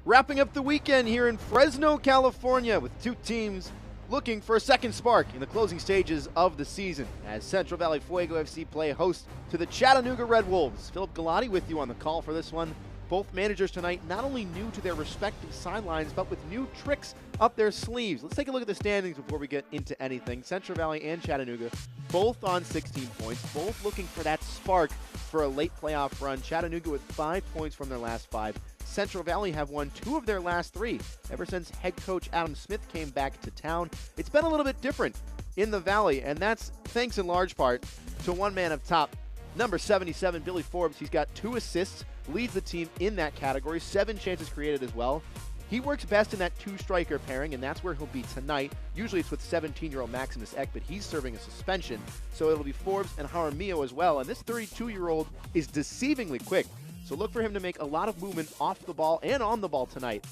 Wrapping up the weekend here in Fresno, California, with two teams looking for a second spark in the closing stages of the season as Central Valley Fuego FC play host to the Chattanooga Red Wolves. Philip Galati with you on the call for this one. Both managers tonight not only new to their respective sidelines, but with new tricks up their sleeves. Let's take a look at the standings before we get into anything. Central Valley and Chattanooga both on 16 points, both looking for that spark for a late playoff run. Chattanooga with 5 points from their last 5. Central Valley have won 2 of their last 3 ever since head coach Adam Smith came back to town. It's been a little bit different in the Valley, and that's thanks in large part to one man up top, number 77, Billy Forbes. He's got 2 assists, leads the team in that category, 7 chances created as well. He works best in that 2-striker pairing, and that's where he'll be tonight. Usually it's with 17-year-old Maximus Eck, but he's serving a suspension, so it'll be Forbes and Jaramillo as well. And this 32-year-old is deceivingly quick, so look for him to make a lot of movement off the ball and on the ball tonight.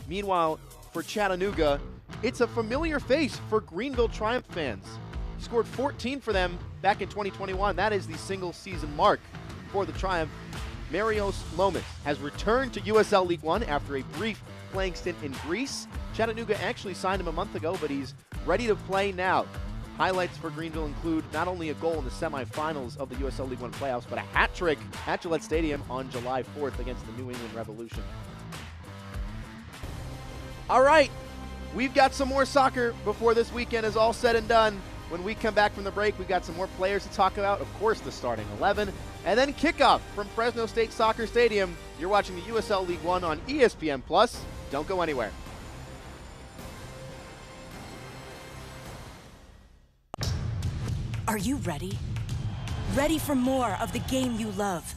Meanwhile, for Chattanooga, it's a familiar face for Greenville Triumph fans. He scored 14 for them back in 2021. That is the single-season mark for the Triumph. Marios Lomas has returned to USL League One after a brief playing stint in Greece. Chattanooga actually signed him a month ago, but he's ready to play now. Highlights for Greenville include not only a goal in the semifinals of the USL League One playoffs, but a hat trick at Gillette Stadium on July 4th against the New England Revolution. All right, we've got some more soccer before this weekend is all said and done. When we come back from the break, we've got some more players to talk about. Of course, the starting 11. And then kickoff from Fresno State Soccer Stadium. You're watching the USL League One on ESPN+. Don't go anywhere. Are you ready? Ready for more of the game you love?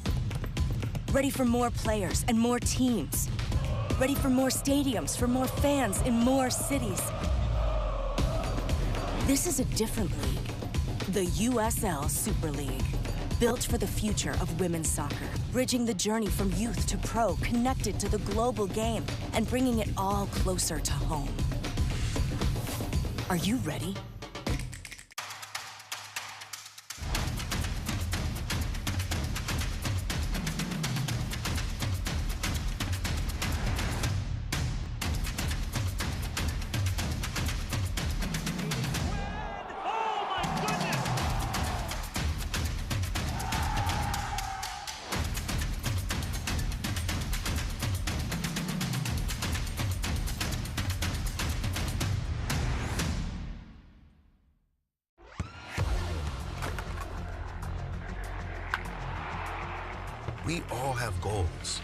Ready for more players and more teams? Ready for more stadiums, for more fans in more cities? This is a different league, the USL Super League. Built for the future of women's soccer, bridging the journey from youth to pro, connected to the global game, and bringing it all closer to home. Are you ready? We all have goals.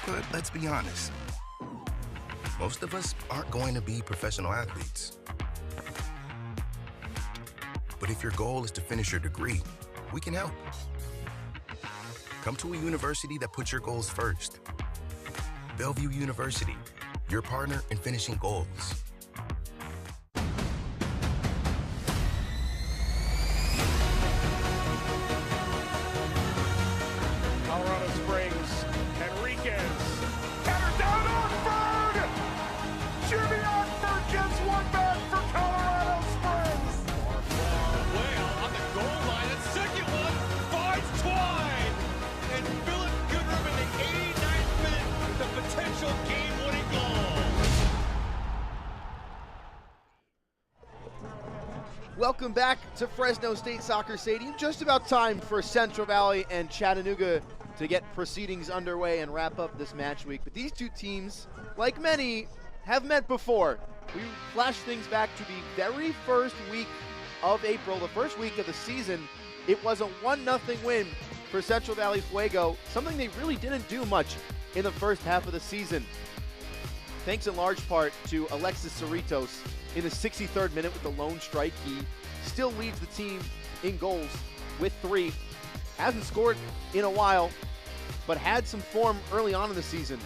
But let's be honest. Most of us aren't going to be professional athletes. But if your goal is to finish your degree, we can help. Come to a university that puts your goals first. Bellevue University, your partner in finishing goals. Welcome back to Fresno State Soccer Stadium. Just about time for Central Valley and Chattanooga to get proceedings underway and wrap up this match week. But these two teams, like many, have met before. We flash things back to the very first week of April, the first week of the season. It was a 1-0 win for Central Valley Fuego, something they really didn't do much in the first half of the season. Thanks in large part to Alexis Cerritos in the 63rd minute with the lone strike. He still leads the team in goals with 3. Hasn't scored in a while, but had some form early on in the season.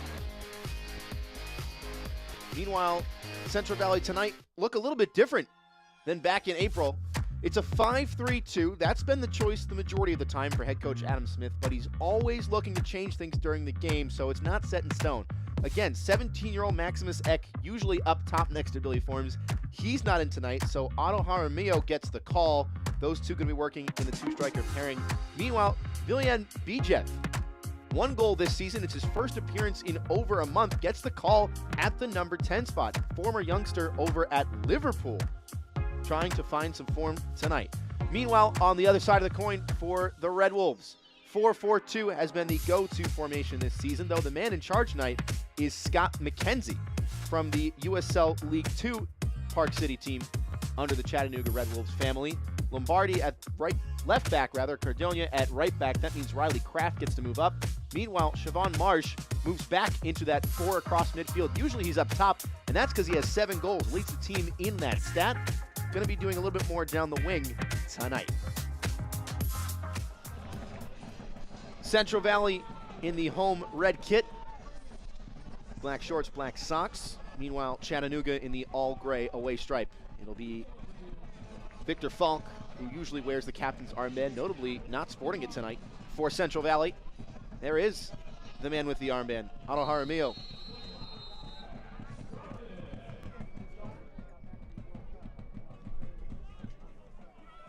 Meanwhile, Central Valley tonight look a little bit different than back in April. It's a 5-3-2. That's been the choice the majority of the time for head coach Adam Smith, but he's always looking to change things during the game, so it's not set in stone. Again, 17-year-old Maximus Eck, usually up top next to Billy Forbes. He's not in tonight, so Otto Jaramillo gets the call. Those two going to be working in the 2-striker pairing. Meanwhile, Viljan Bijev 1 goal this season. It's his first appearance in over a month. Gets the call at the number 10 spot. Former youngster over at Liverpool, trying to find some form tonight. Meanwhile, on the other side of the coin for the Red Wolves, 4-4-2 has been the go-to formation this season, though the man in charge tonight is Scott McKenzie from the USL League Two Park City team under the Chattanooga Red Wolves family. Lombardi at left back, Cardona at right back. That means Riley Kraft gets to move up. Meanwhile, Siobhan Marsh moves back into that 4 across midfield. Usually he's up top, and that's because he has 7 goals, leads the team in that stat. Going to be doing a little bit more down the wing tonight. Central Valley in the home red kit. Black shorts, black socks. Meanwhile, Chattanooga in the all-gray away stripe. It'll be Victor Falk, who usually wears the captain's armband, notably not sporting it tonight for Central Valley. There is the man with the armband, Otto Jaramillo.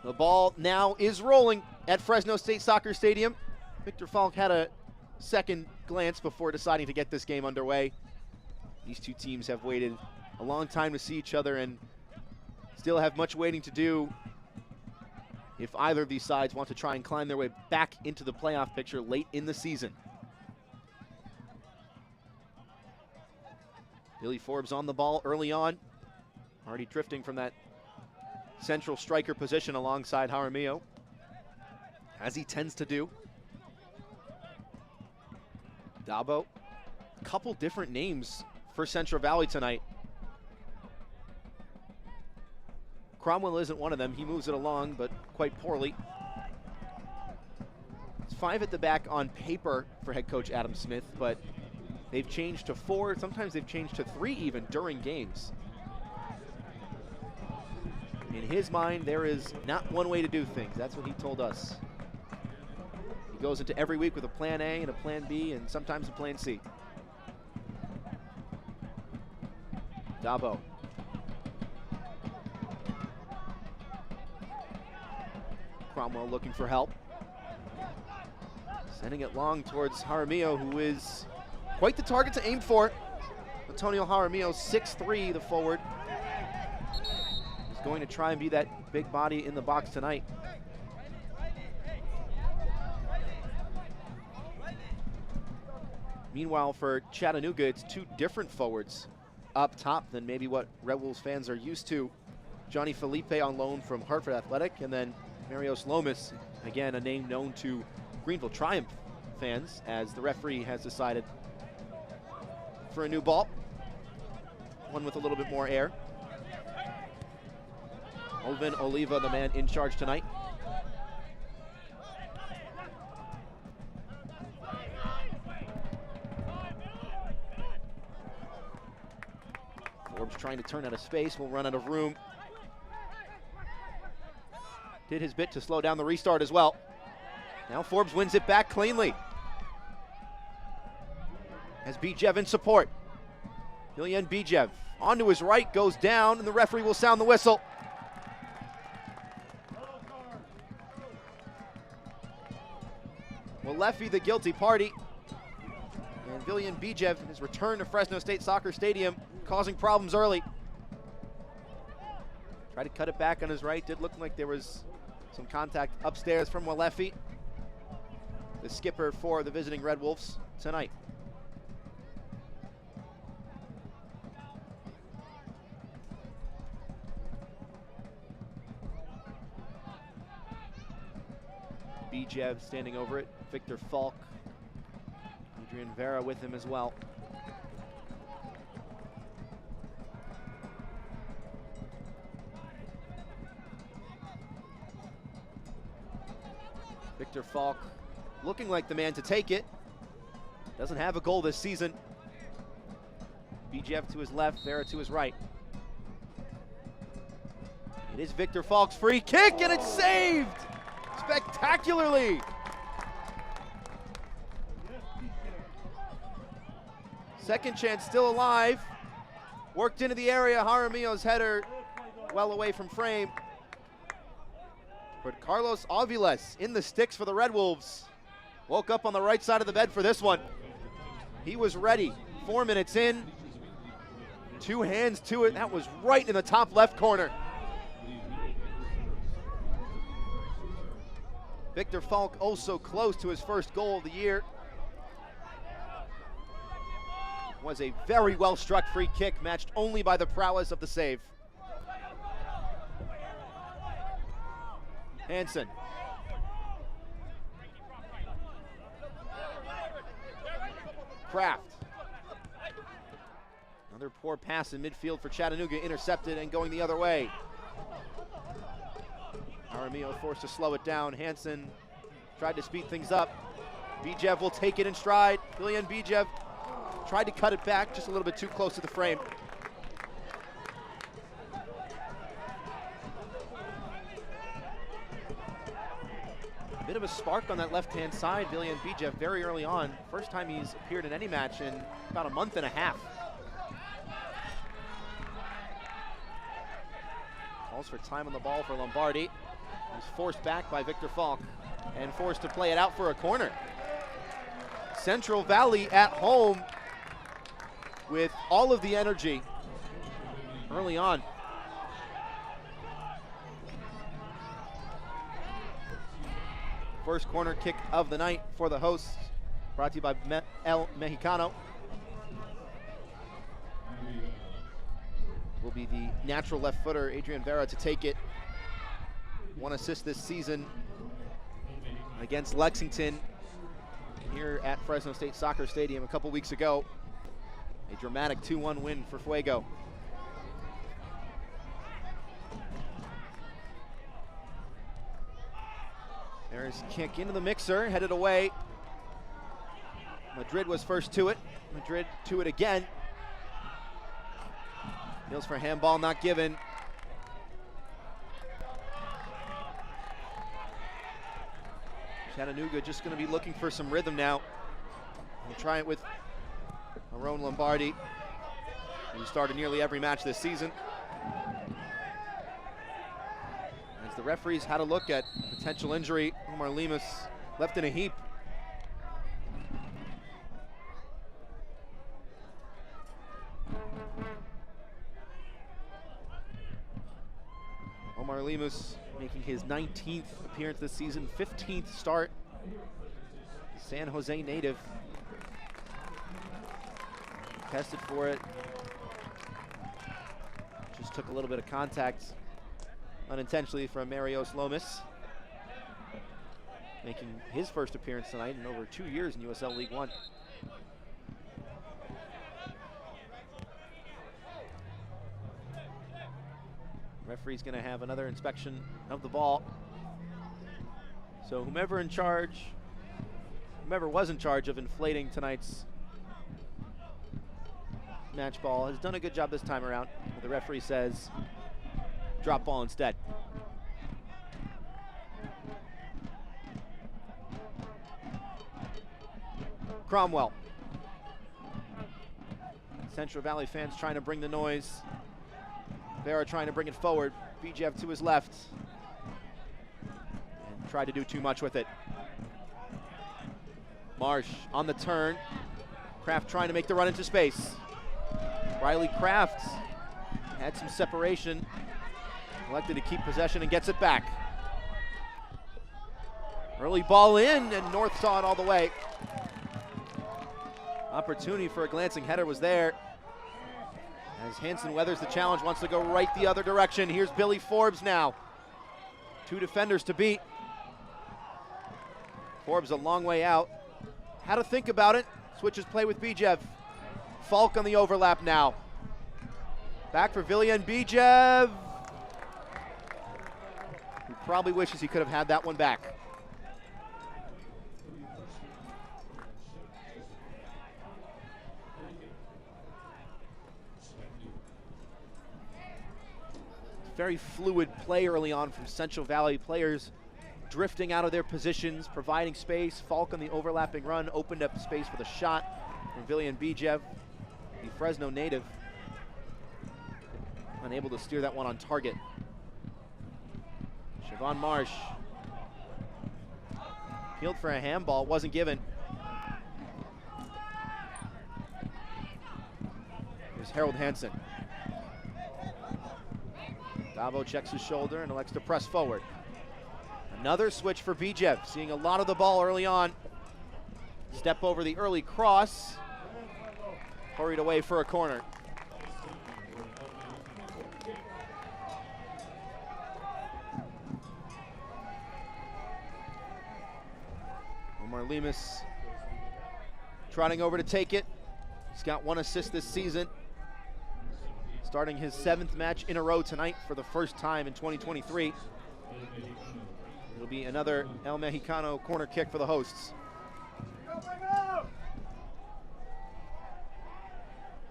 The ball now is rolling at Fresno State Soccer Stadium. Victor Falk had a second glance before deciding to get this game underway. These two teams have waited a long time to see each other and still have much waiting to do if either of these sides want to try and climb their way back into the playoff picture late in the season. Billy Forbes on the ball early on, already drifting from that central striker position alongside Jaramillo, as he tends to do. Dabo, a couple different names for Central Valley tonight. Cromwell isn't one of them. He moves it along, but quite poorly. It's 5 at the back on paper for head coach Adam Smith, but they've changed to 4. Sometimes they've changed to 3 even during games. In his mind, there is not one way to do things. That's what he told us. He goes into every week with a plan A and a plan B and sometimes a plan C. Dabo. Cromwell looking for help. Sending it long towards Jaramillo, who is quite the target to aim for. Antonio Jaramillo, 6'3", the forward. He's going to try and be that big body in the box tonight. Meanwhile, for Chattanooga, it's 2 different forwards up top than maybe what Red Wolves fans are used to. Johnny Felipe on loan from Hartford Athletic, and then Marios Lomas, again, a name known to Greenville Triumph fans, as the referee has decided for a new ball. One with a little bit more air. Olvin Oliva, the man in charge tonight. Forbes trying to turn out of space, will run out of room. Did his bit to slow down the restart as well. Now Forbes wins it back cleanly. Has Bijev in support. Ilyan Bijev onto his right, goes down, and the referee will sound the whistle. Walefi, the guilty party. And Ilyan Bijev, in his return to Fresno State Soccer Stadium, causing problems early. Tried to cut it back on his right. Did look like there was some contact upstairs from Walefi, the skipper for the visiting Red Wolves tonight. Bijev standing over it. Victor Falk, Adrian Vera with him as well. Victor Falk looking like the man to take it. Doesn't have a goal this season. Bijev to his left, Vera to his right. It is Victor Falk's free kick, and it's saved spectacularly. Second chance still alive. Worked into the area. Jaramillo's header well away from frame. But Carlos Aviles in the sticks for the Red Wolves. Woke up on the right side of the bed for this one. He was ready. 4 minutes in. 2 hands to it. That was right in the top left corner. Victor Falk also close to his first goal of the year. Was a very well struck free kick, matched only by the prowess of the save. Hansen. Kraft. Another poor pass in midfield for Chattanooga, intercepted and going the other way. Aramillo forced to slow it down. Hansen tried to speed things up. Bijev will take it in stride. Viljan Bijev tried to cut it back just a little bit too close to the frame. Bit of a spark on that left-hand side. Viljan Bijev very early on. First time he's appeared in any match in about a month and a half. Calls for time on the ball for Lombardi. He's forced back by Victor Falk and forced to play it out for a corner. Central Valley at home with all of the energy early on. First corner kick of the night for the hosts, brought to you by El Mexicano. Will be the natural left footer, Adrian Vera, to take it. 1 assist this season against Lexington here at Fresno State Soccer Stadium a couple weeks ago. A dramatic 2-1 win for Fuego. There's kick into the mixer, headed away. Madrid was first to it. Madrid to it again. Kneels for handball, not given. Chattanooga just going to be looking for some rhythm now. We'll try it with Aaron Lombardi, who started nearly every match this season. As the referees had a look at potential injury, Omar Lemus left in a heap. Omar Lemus making his 19th appearance this season, 15th start. San Jose native. Tested for it. Just took a little bit of contact unintentionally from Marios Lomas. Making his first appearance tonight in over 2 years in USL League One. Referee's going to have another inspection of the ball. So whomever was in charge of inflating tonight's match ball has done a good job this time around. The referee says drop ball instead. Cromwell. Central Valley fans trying to bring the noise. Vera trying to bring it forward. Bijev to his left. And tried to do too much with it. Marsh on the turn. Kraft trying to make the run into space. Riley Kraft had some separation. Elected to keep possession and gets it back. Early ball in, and North saw it all the way. Opportunity for a glancing header was there. As Hansen weathers the challenge, wants to go right the other direction. Here's Billy Forbes now. 2 defenders to beat. Forbes a long way out. How to think about it. Switches play with Bijev. Falk on the overlap now. Back for Viljan Bijev. He probably wishes he could have had that one back. Very fluid play early on from Central Valley players, drifting out of their positions, providing space. Falk on the overlapping run opened up space for the shot from Viljan Bijev, the Fresno native. Unable to steer that one on target. Siobhan Marsh. Appealed for a handball, wasn't given. Here's Harold Hansen. Dabo checks his shoulder and elects to press forward. Another switch for Bijev, seeing a lot of the ball early on. Step over the early cross. Hurried away for a corner. Omar Lemus trotting over to take it. He's got 1 assist this season. Starting his 7th match in a row tonight for the first time in 2023. It'll be another El Mexicano corner kick for the hosts.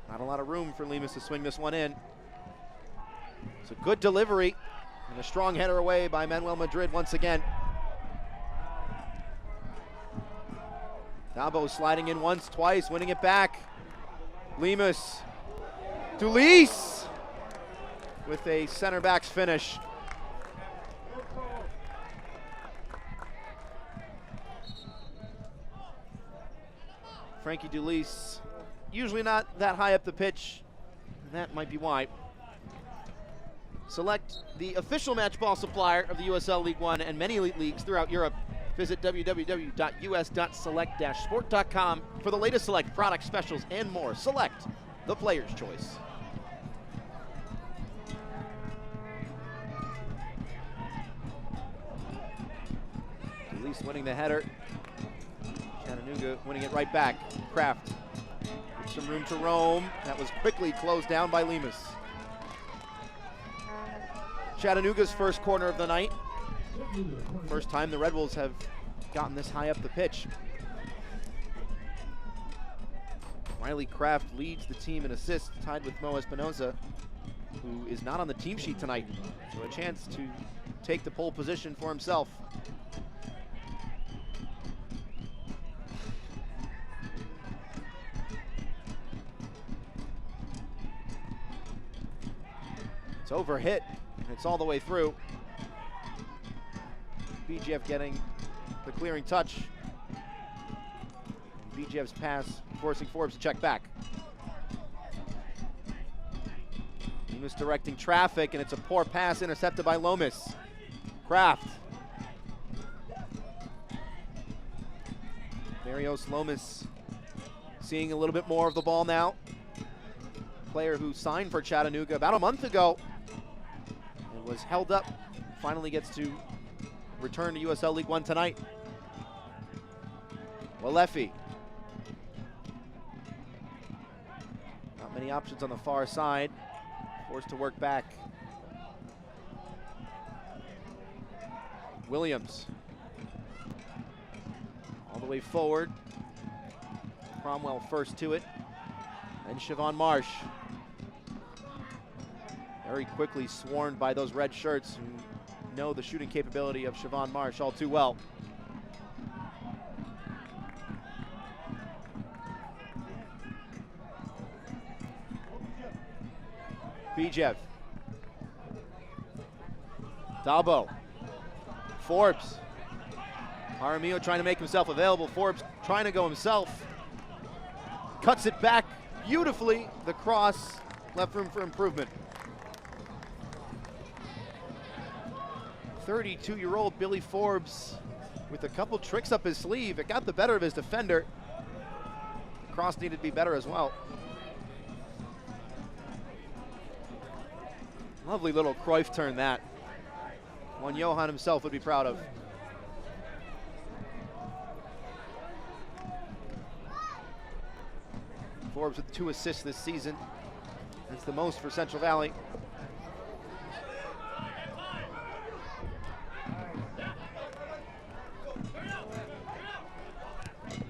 Not a lot of room for Lemus to swing this one in. It's a good delivery and a strong header away by Manuel Madrid once again. Dabo sliding in once, twice, winning it back. Lemus. Dulis with a center back's finish. Frankie Dulis, usually not that high up the pitch. That might be why. Select, the official match ball supplier of the USL League One and many elite leagues throughout Europe. Visit www.us.select-sport.com for the latest Select product specials and more. Select, the player's choice. Dulis winning the header. Chattanooga winning it right back. Kraft with some room to roam. That was quickly closed down by Lemus. Chattanooga's first corner of the night. First time the Red Wolves have gotten this high up the pitch. Riley Kraft leads the team in assists, tied with Mo Espinoza, who is not on the team sheet tonight. So a chance to take the pole position for himself. It's overhit, and it's all the way through. Bijev getting the clearing touch. And Bijev's pass forcing Forbes to check back. He was directing traffic, and it's a poor pass intercepted by Lomas. Kraft. Marios Lomas seeing a little bit more of the ball now. Player who signed for Chattanooga about a month ago and was held up, finally gets to return to USL League One tonight. Walefi. Not many options on the far side. Forced to work back. Williams. All the way forward. Cromwell first to it. And Siobhan Marsh. Very quickly swarmed by those red shirts who know the shooting capability of Siobhan Marsh all too well. Bijev. Dabo. Forbes. Jaramillo trying to make himself available. Forbes trying to go himself. Cuts it back beautifully. The cross left room for improvement. 32-year-old Billy Forbes with a couple tricks up his sleeve. It got the better of his defender. The cross needed to be better as well. Lovely little Cruyff turn that. One Johan himself would be proud of. Forbes with 2 assists this season. That's the most for Central Valley.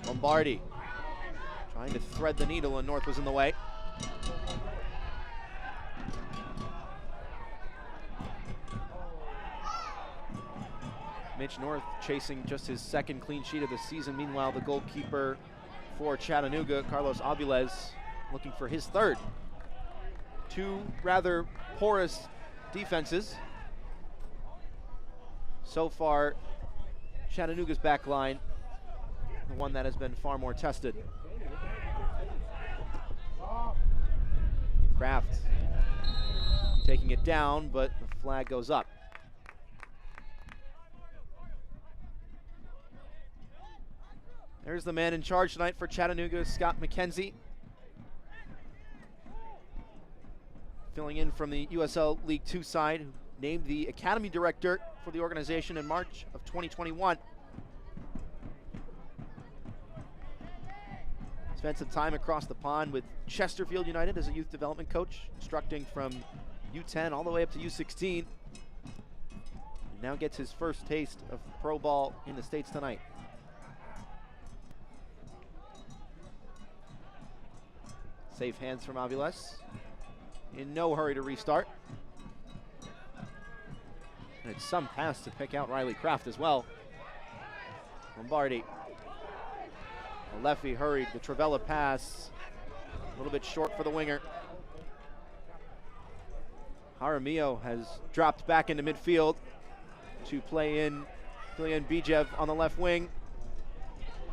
Lombardi trying to thread the needle, and North was in the way. Mitch North chasing just his 2nd clean sheet of the season. Meanwhile, the goalkeeper for Chattanooga, Carlos Aviles, looking for his 3rd. 2 rather porous defenses so far Chattanooga's back line, the one that has been far more tested. Kraft taking it down, but the flag goes up. There's the man in charge tonight for Chattanooga, Scott McKenzie. Filling in from the USL League Two side, who named the Academy director for the organization in March of 2021. Spent some time across the pond with Chesterfield United as a youth development coach, instructing from U10 all the way up to U16. And now gets his first taste of pro ball in the States tonight. Safe hands from Aviles. In no hurry to restart. And it's some pass to pick out Riley Kraft as well. Lombardi. Leffy hurried, the Travella pass. A little bit short for the winger. Jaramillo has dropped back into midfield to play in Bijev on the left wing.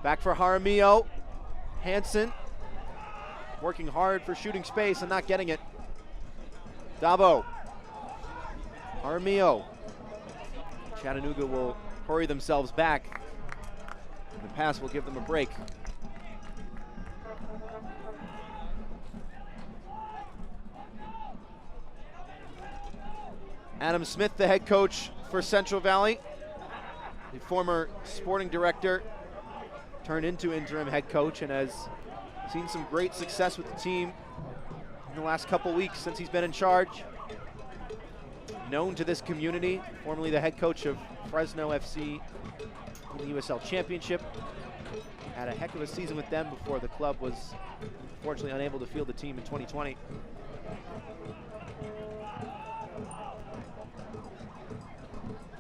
Back for Jaramillo. Hansen working hard for shooting space and not getting it. Dabo. Jaramillo. Chattanooga will hurry themselves back. The pass will give them a break. Adam Smith, the head coach for Central Valley, the former sporting director, turned into interim head coach and has seen some great success with the team in the last couple weeks since he's been in charge. Known to this community, formerly the head coach of Fresno FC in the USL Championship. Had a heck of a season with them before the club was unfortunately unable to field the team in 2020.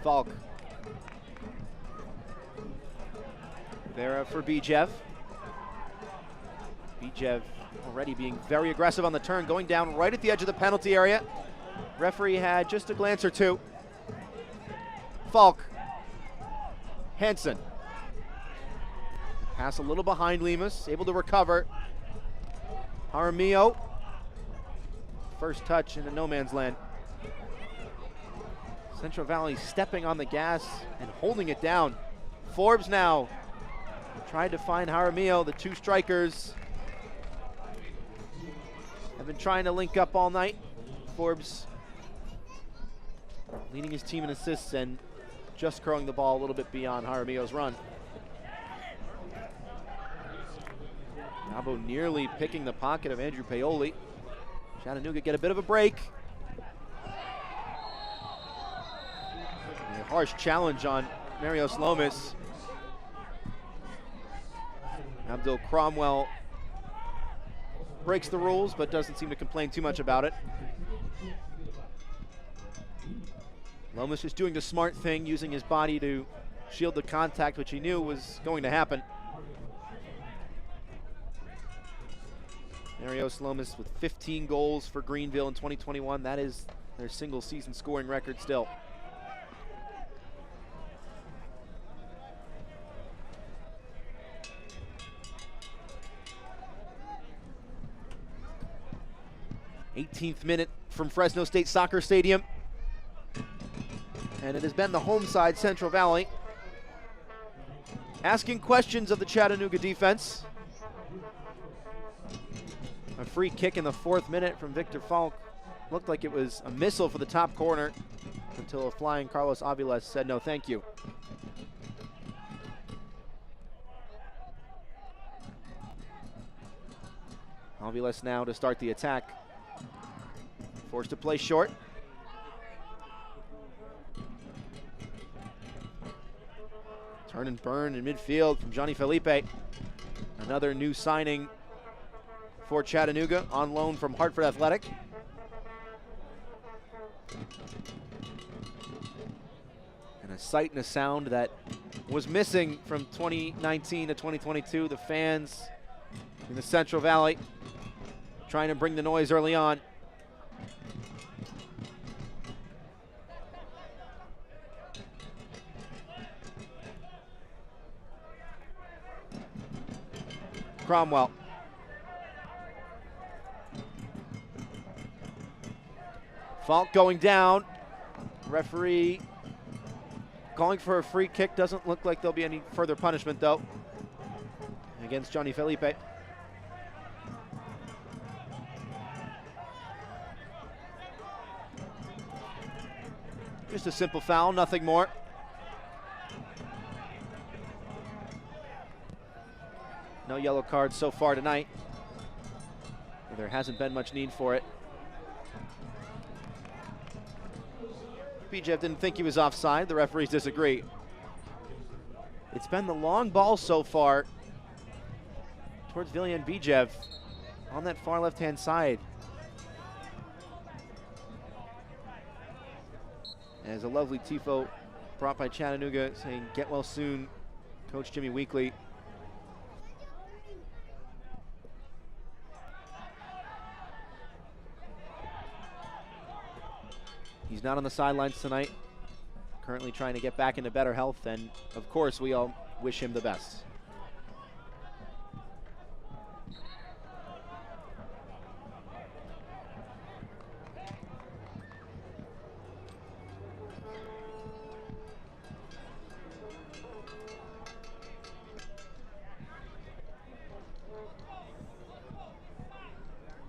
Falk. Vera for Bijev. Bijev already being very aggressive on the turn, going down right at the edge of the penalty area. Referee had just a glance or two. Falk. Hansen. Pass a little behind Lemus, able to recover. Jaramillo. First touch into no man's land. Central Valley stepping on the gas and holding it down. Forbes now tried to find Jaramillo. The two strikers have been trying to link up all night. Forbes leading his team in assists and just curling the ball a little bit beyond Jaramillo's run. Nabo nearly picking the pocket of Andrew Paoli. Chattanooga get a bit of a break. A harsh challenge on Marios Lomas. Abdul Cromwell breaks the rules but doesn't seem to complain too much about it. Lomas is doing the smart thing, using his body to shield the contact, which he knew was going to happen. Marios Lomas with 15 goals for Greenville in 2021. That is their single season scoring record still. '18th minute from Fresno State Soccer Stadium. And it has been the home side, Central Valley, asking questions of the Chattanooga defense. A free kick in the 4th minute from Victor Falk. Looked like it was a missile for the top corner until a flying Carlos Aviles said no thank you. Aviles now to start the attack. Forced to play short. Turn and burn in midfield from Johnny Felipe. Another new signing for Chattanooga on loan from Hartford Athletic. And a sight and a sound that was missing from 2019 to 2022. The fans in the Central Valley trying to bring the noise early on. Cromwell. Fault going down. Referee calling for a free kick. Doesn't look like there'll be any further punishment though against Johnny Felipe. Just a simple foul, nothing more. No yellow cards so far tonight. There hasn't been much need for it. Bijev didn't think he was offside. The referees disagree. It's been the long ball so far towards Viljan Bijev on that far left-hand side. As a lovely tifo brought by Chattanooga saying, "Get well soon, Coach Jimmy Weekly." He's not on the sidelines tonight, currently trying to get back into better health, and of course we all wish him the best.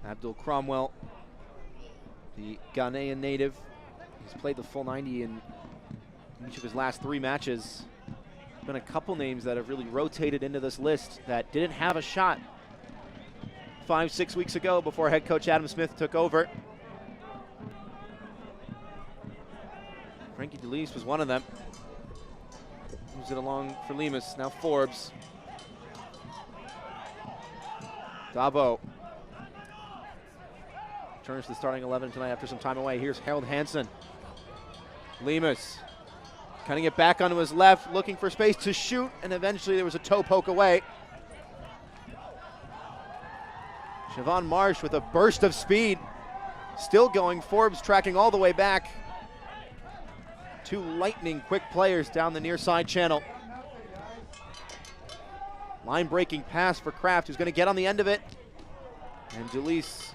Abdul Cromwell, the Ghanaian native. He's played the full 90 in each of his last 3 matches. There's been a couple names that have really rotated into this list that didn't have a shot 5-6 weeks ago before head coach Adam Smith took over. Frankie DeLeese was one of them. Moves it along for Lemus, now Forbes. Dabo turns to the starting 11 tonight after some time away. Here's Harold Hansen. Lemus cutting it back onto his left, looking for space to shoot, and eventually there was a toe poke away. Siobhan Marsh with a burst of speed. Still going, Forbes tracking all the way back. 2 lightning quick players down the near side channel. Line breaking pass for Kraft, who's going to get on the end of it. And DeLeese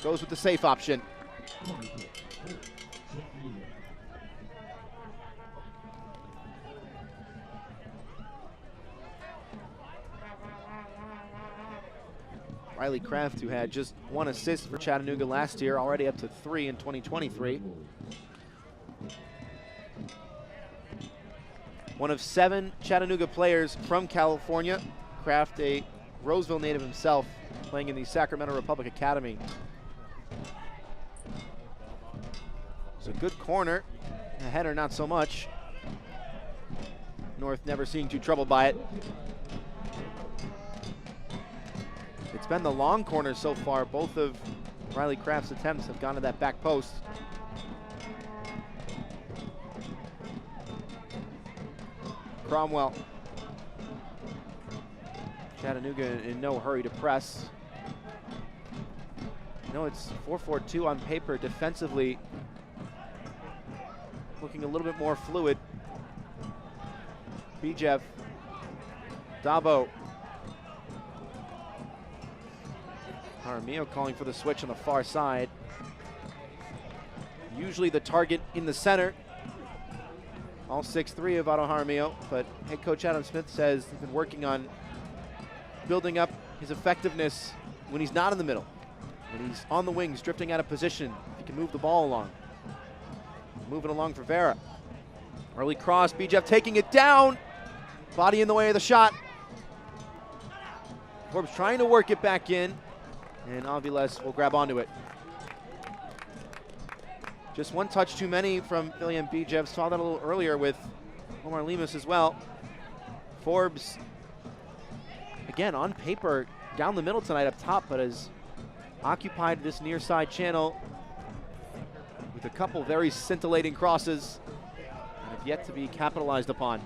goes with the safe option. Riley Kraft, who had just 1 assist for Chattanooga last year, already up to 3 in 2023. One of 7 Chattanooga players from California. Kraft, a Roseville native himself, playing in the Sacramento Republic Academy. It's a good corner. A header, not so much. North never seeing too troubled by it. It's been the long corner so far. Both of Riley Kraft's attempts have gone to that back post. Cromwell. Chattanooga in no hurry to press. No, it's 4-4-2 on paper. Defensively, looking a little bit more fluid. Bijev. Dabo. Jaramillo calling for the switch on the far side. Usually the target in the center. All 6'3" of Otto Jaramillo, but head coach Adam Smith says he's been working on building up his effectiveness when he's not in the middle. When he's on the wings, drifting out of position, he can move the ball along. Moving along for Vera. Early cross, Bijev taking it down. Body in the way of the shot. Forbes trying to work it back in, and Aviles will grab onto it. Just 1 touch too many from Viljan Bijev. Saw that a little earlier with Omar Lemus as well. Forbes, again, on paper, down the middle tonight up top, but has occupied this near side channel with a couple very scintillating crosses that have yet to be capitalized upon.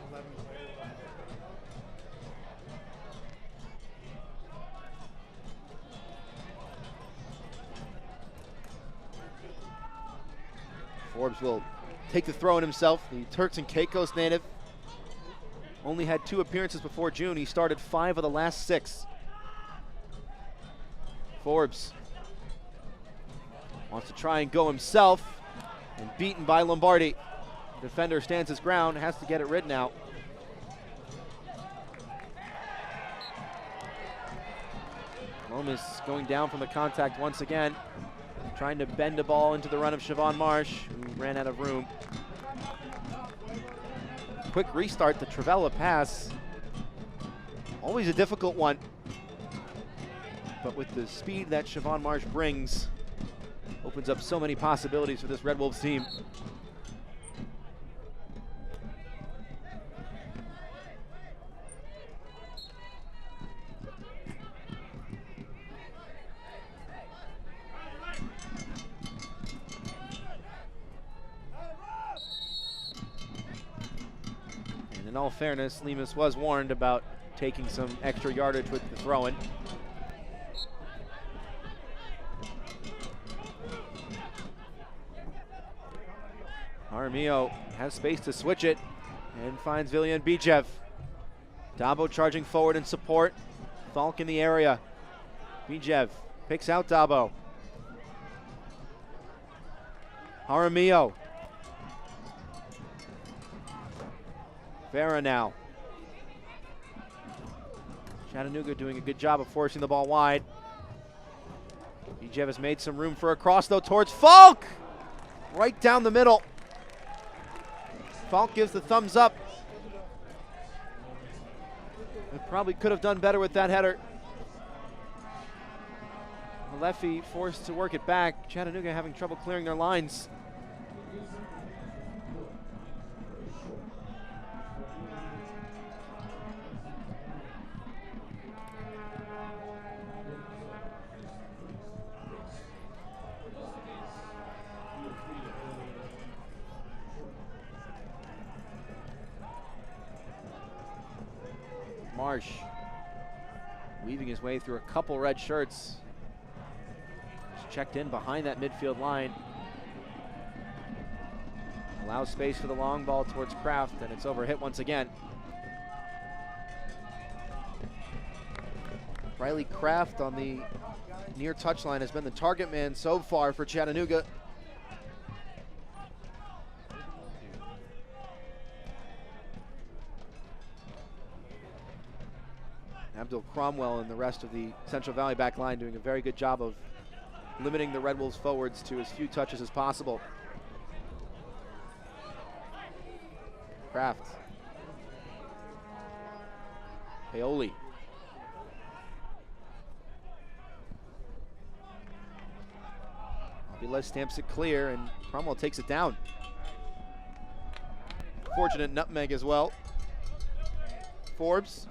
Forbes will take the throw in himself. The Turks and Caicos native only had 2 appearances before June. He started 5 of the last 6. Forbes wants to try and go himself, and beaten by Lombardi. The defender stands his ground, has to get it ridden out. Lomas going down from the contact once again, trying to bend the ball into the run of Siobhan Marsh, who ran out of room. Quick restart, the Travella pass. Always a difficult one, but with the speed that Siobhan Marsh brings, opens up so many possibilities for this Red Wolves team. And in all fairness, Lemus was warned about taking some extra yardage with the throw-in. Armio has space to switch it and finds Villian Bijev. Dabo charging forward in support. Falk in the area. Bijev picks out Dabo. Armio. Vera now. Chattanooga doing a good job of forcing the ball wide. Bijev has made some room for a cross though towards Falk! Right down the middle. Falk gives the thumbs up. They probably could have done better with that header. Alefi forced to work it back. Chattanooga having trouble clearing their lines. Marsh weaving his way through a couple red shirts. Just checked in behind that midfield line. Allows space for the long ball towards Kraft, and it's overhit once again. Riley Kraft on the near touchline has been the target man so far for Chattanooga. Abdul Cromwell and the rest of the Central Valley back line doing a very good job of limiting the Red Wolves forwards to as few touches as possible. Kraft. Paoli. Avila stamps it clear and Cromwell takes it down. Fortunate nutmeg as well. Forbes.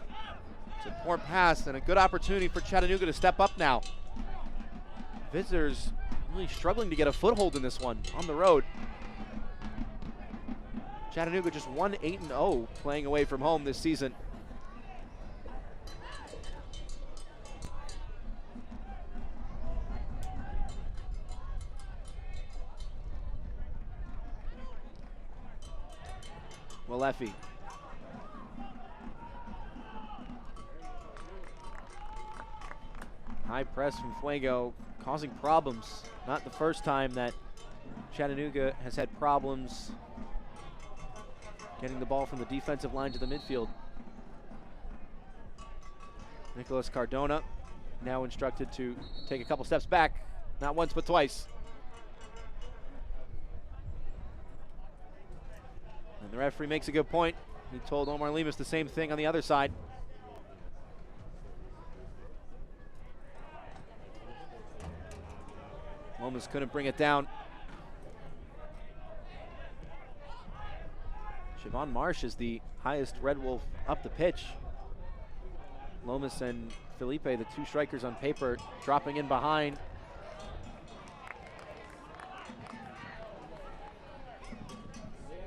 It's a poor pass and a good opportunity for Chattanooga to step up now. Visitors really struggling to get a foothold in this one on the road. Chattanooga just 1-8-0 playing away from home this season. Walefi. High press from Fuego causing problems. Not the first time that Chattanooga has had problems getting the ball from the defensive line to the midfield. Nicholas Cardona now instructed to take a couple steps back, not once but twice. And the referee makes a good point. He told Omar Lemus the same thing on the other side. Lomas couldn't bring it down. Siobhan Marsh is the highest Red Wolf up the pitch. Lomas and Felipe, the two strikers on paper, dropping in behind.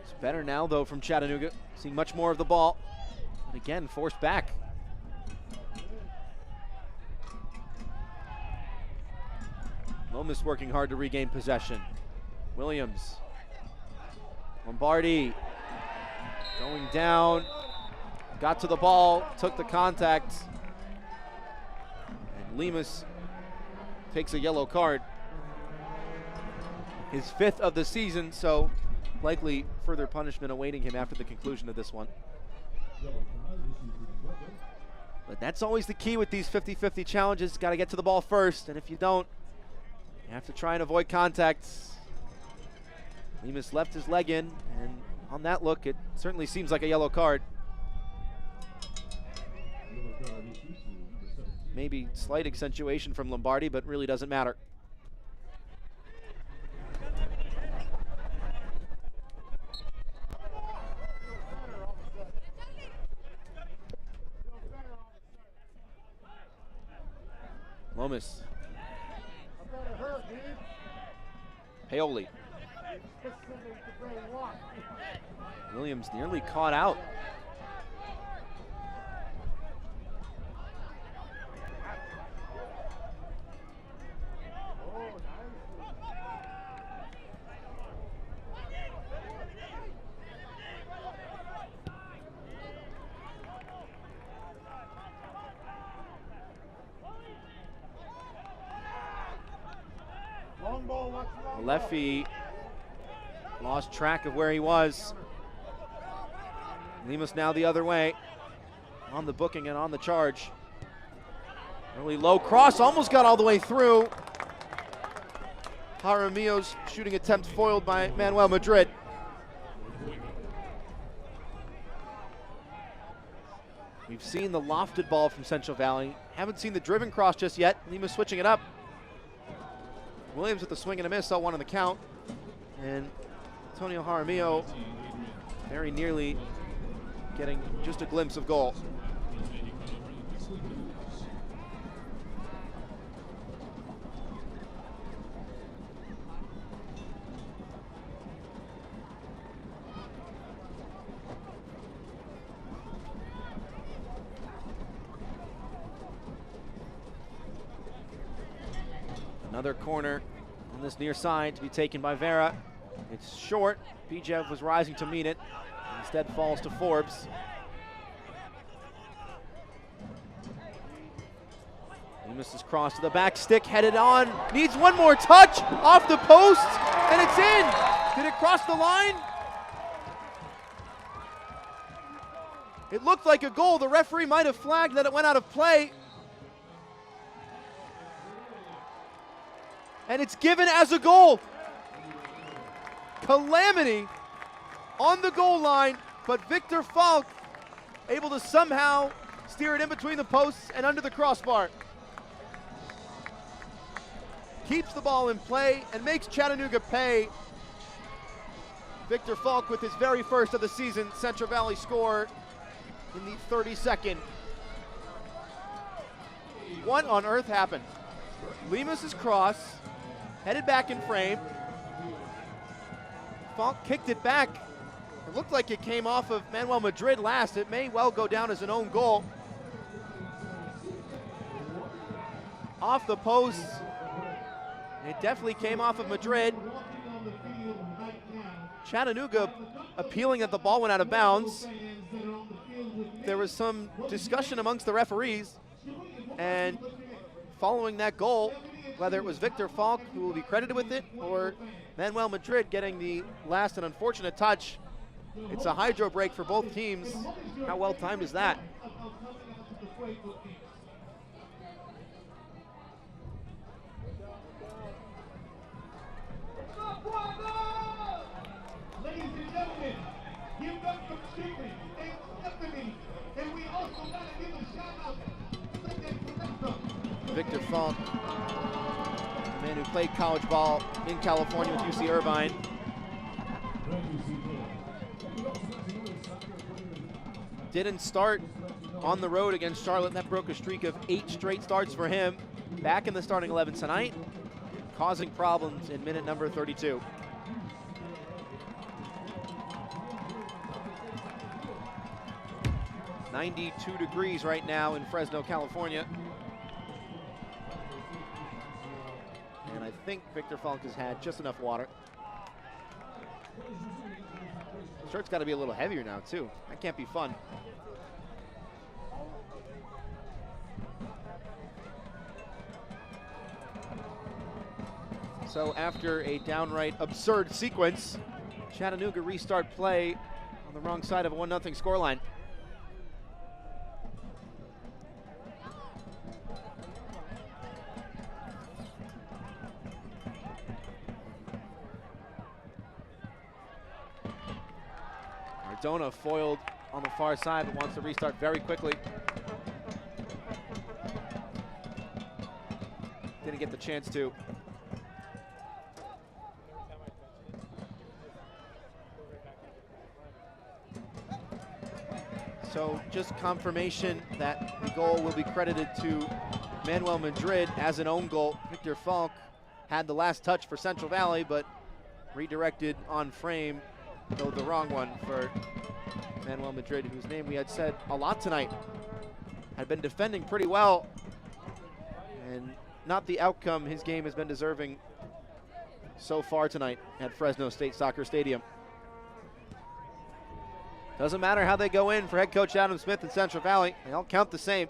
It's better now, though, from Chattanooga. Seeing much more of the ball. And again, forced back. Lomas working hard to regain possession. Williams. Lombardi going down. Got to the ball, took the contact. And Lemus takes a yellow card. His 5th of the season, so likely further punishment awaiting him after the conclusion of this one. But that's always the key with these 50-50 challenges. Got to get to the ball first, and if you don't, you have to try and avoid contact. Lemus left his leg in, and on that look, it certainly seems like a yellow card. Maybe slight accentuation from Lombardi, but really doesn't matter. Lomas. Paoli. Williams nearly caught out. Leffy lost track of where he was. Lemus now the other way, on the booking and on the charge. Early low cross, almost got all the way through. Jaramillo's shooting attempt foiled by Manuel Madrid. We've seen the lofted ball from Central Valley. Haven't seen the driven cross just yet. Lemus switching it up. Williams with the swing and a miss, saw one on the count. And Antonio Jaramillo very nearly getting just a glimpse of goal. Another corner on this near side to be taken by Vera. It's short. Bijev was rising to meet it. Instead falls to Forbes. Lemus's cross to the back stick, headed on. Needs one more touch off the post, and it's in. Did it cross the line? It looked like a goal. The referee might have flagged that it went out of play. And it's given as a goal. Calamity on the goal line, but Victor Falk able to somehow steer it in between the posts and under the crossbar. Keeps the ball in play and makes Chattanooga pay. Victor Falk with his very first of the season Central Valley score in the 32nd. What on earth happened? Lemus's cross, headed back in frame. Falk kicked it back. It looked like it came off of Manuel Madrid last. It may well go down as an own goal. Off the post. It definitely came off of Madrid. Chattanooga appealing that the ball went out of bounds. There was some discussion amongst the referees, and following that goal, whether it was Victor Falk, who will be credited with it, or Manuel Madrid getting the last and unfortunate touch, it's a hydro break for both teams. How well timed is that? Ladies and gentlemen, give them some chicken and Stephanie, and we also got to give a shout out. Victor Falk, the man who played college ball in California with UC Irvine. Didn't start on the road against Charlotte. That broke a streak of 8 straight starts for him. Back in the starting 11 tonight, causing problems in minute number 32. "92 degrees right now in Fresno, California. And I think Victor Falk has had just enough water. The shirt's got to be a little heavier now, too. That can't be fun. So after a downright absurd sequence, Chattanooga restart play on the wrong side of a 1-0 scoreline. Cardona foiled on the far side, but wants to restart very quickly. Didn't get the chance to. So just confirmation that the goal will be credited to Manuel Madrid as an own goal. Victor Falk had the last touch for Central Valley, but redirected on frame, though the wrong one for Manuel Madrid, whose name we had said a lot tonight. Had been defending pretty well, and not the outcome his game has been deserving so far tonight at Fresno State Soccer Stadium. Doesn't matter how they go in for head coach Adam Smith in Central Valley. They all count the same.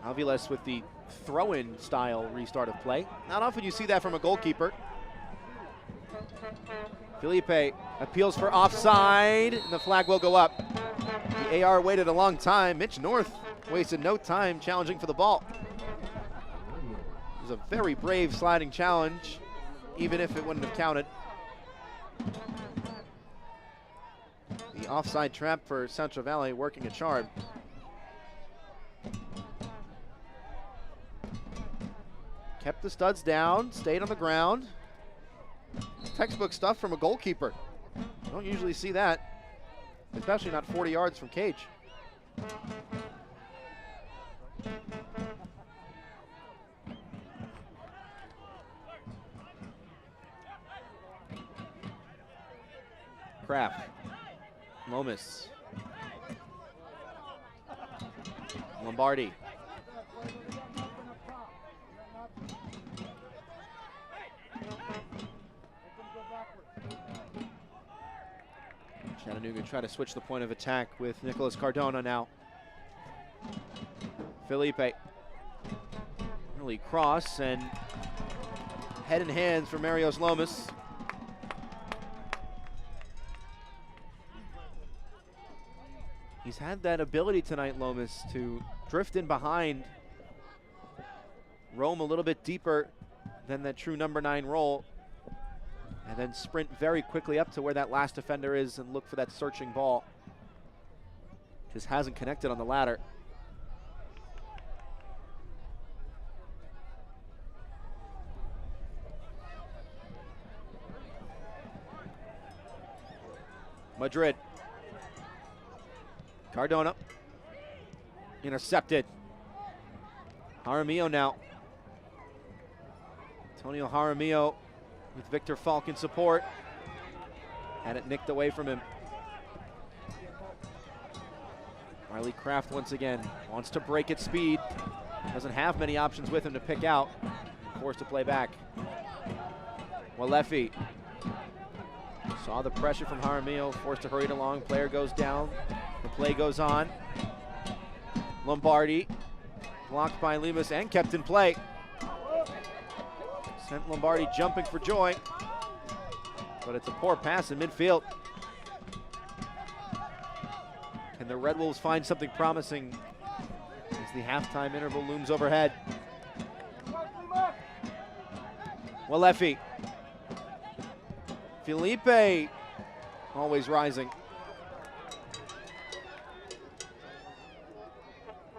Aviles with the throw-in style restart of play. Not often you see that from a goalkeeper. Felipe appeals for offside, and the flag will go up. The AR waited a long time. Mitch North wasted no time challenging for the ball. It was a very brave sliding challenge, even if it wouldn't have counted. The offside trap for Central Valley working a charm. Kept the studs down, stayed on the ground. Textbook stuff from a goalkeeper. Don't usually see that, especially not 40 yards from cage. Kraft, Lomas, Lombardi. Chattanooga try to switch the point of attack with Nicholas Cardona now. Felipe. Early cross and head and hands for Marios Lomas. He's had that ability tonight, Lomas, to drift in behind, roam a little bit deeper than that true number 9 role, and then sprint very quickly up to where that last defender is and look for that searching ball. Just hasn't connected on the ladder. Madrid. Cardona. Intercepted. Jaramillo now. Antonio Jaramillo with Victor Falk in support. Had it nicked away from him. Riley Kraft once again wants to break at speed. Doesn't have many options with him to pick out. Forced to play back. Walefi saw the pressure from Jaramillo, forced to hurry it along. Player goes down. The play goes on. Lombardi blocked by Lemus and kept in play. Sent Lombardi jumping for joy, but it's a poor pass in midfield. Can the Red Wolves find something promising as the halftime interval looms overhead? Walefi. Felipe always rising.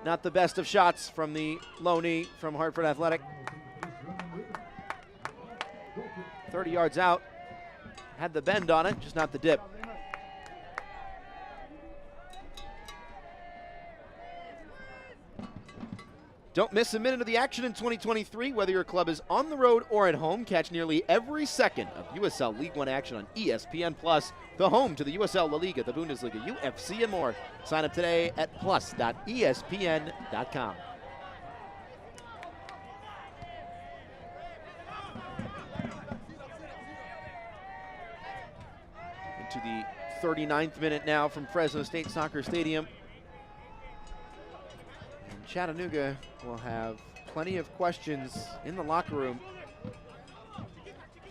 Not the best of shots from the Loney from Hartford Athletic. 30 yards out. Had the bend on it, just not the dip. Don't miss a minute of the action in 2023. Whether your club is on the road or at home, catch nearly every second of USL League One action on ESPN+, the home to the USL La Liga, the Bundesliga, UFC, and more. Sign up today at plus.espn.com. into the 39th minute now from Fresno State Soccer Stadium. And Chattanooga will have plenty of questions in the locker room.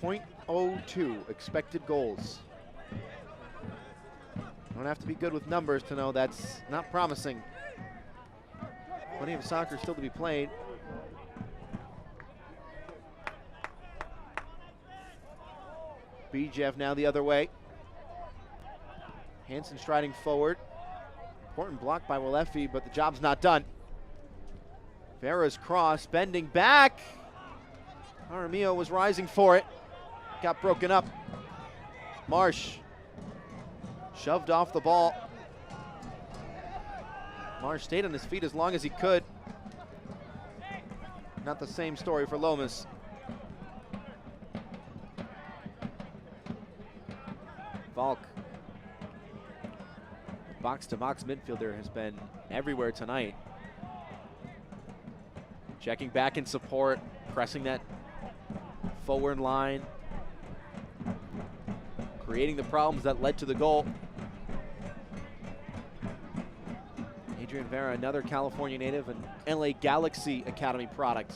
0.02 expected goals. Don't have to be good with numbers to know that's not promising. Plenty of soccer still to be played. Bijev now the other way. Hansen striding forward. Important block by Walefi, but the job's not done. Vera's cross, bending back. Jaramillo was rising for it. Got broken up. Marsh shoved off the ball. Marsh stayed on his feet as long as he could. Not the same story for Lomas. Valk. Box-to-box midfielder has been everywhere tonight. Checking back in support, pressing that forward line, creating the problems that led to the goal. Adrian Vera, another California native, an LA Galaxy Academy product.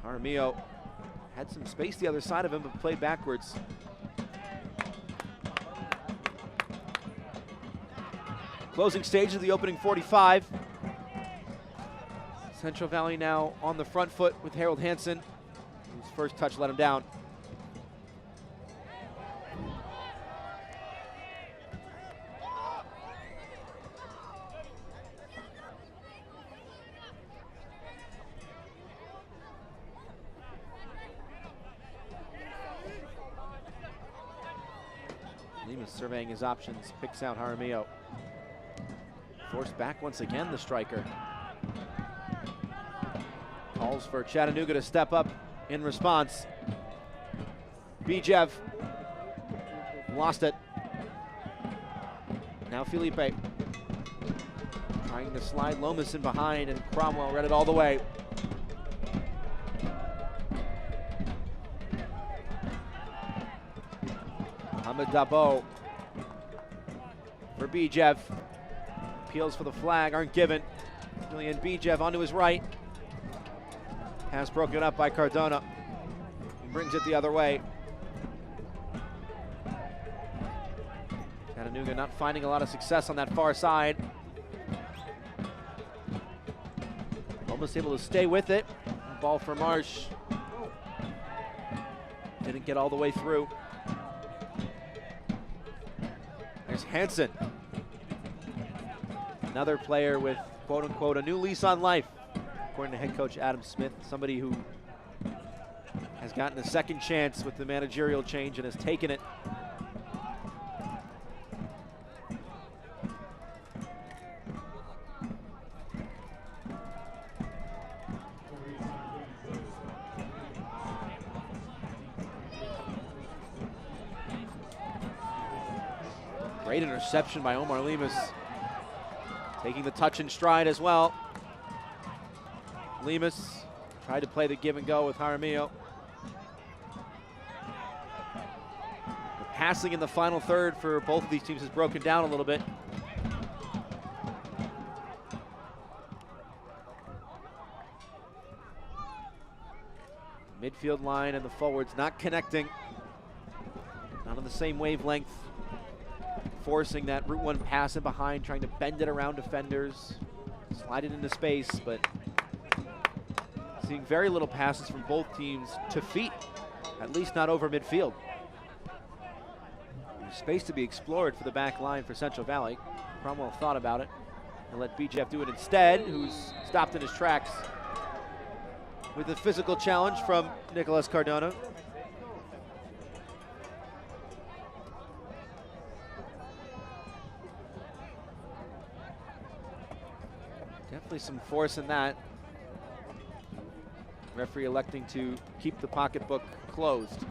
Jaramillo had some space the other side of him, but played backwards. Closing stage of the opening 45. Central Valley now on the front foot with Harold Hansen, whose first touch let him down. Lemus surveying his options, picks out Jaramillo. Forced back once again, the striker. Calls for Chattanooga to step up in response. Bijev lost it. Now Felipe trying to slide Lomas in behind, and Cromwell read it all the way. Mohamed Dabo for Bijev. Appeals for the flag aren't given. Julian Bijev onto his right. Pass broken up by Cardona. He brings it the other way. Chattanooga not finding a lot of success on that far side. Almost able to stay with it. Ball for Marsh. Didn't get all the way through. There's Hansen. Another player with, quote unquote, a new lease on life, according to head coach Adam Smith, somebody who has gotten a second chance with the managerial change and has taken it. Great interception by Omar Lemus. Taking the touch in stride as well. Lemus tried to play the give and go with Jaramillo. The passing in the final third for both of these teams has broken down a little bit. Midfield line and the forwards not connecting. Not on the same wavelength. Forcing that Route 1 pass in behind, trying to bend it around defenders, slide it into space, but seeing very little passes from both teams to feet, at least not over midfield. There's space to be explored for the back line for Central Valley. Cromwell thought about it and let Bijev do it instead, who's stopped in his tracks with a physical challenge from Nicolas Cardona. Definitely some force in that. Referee electing to keep the pocketbook closed.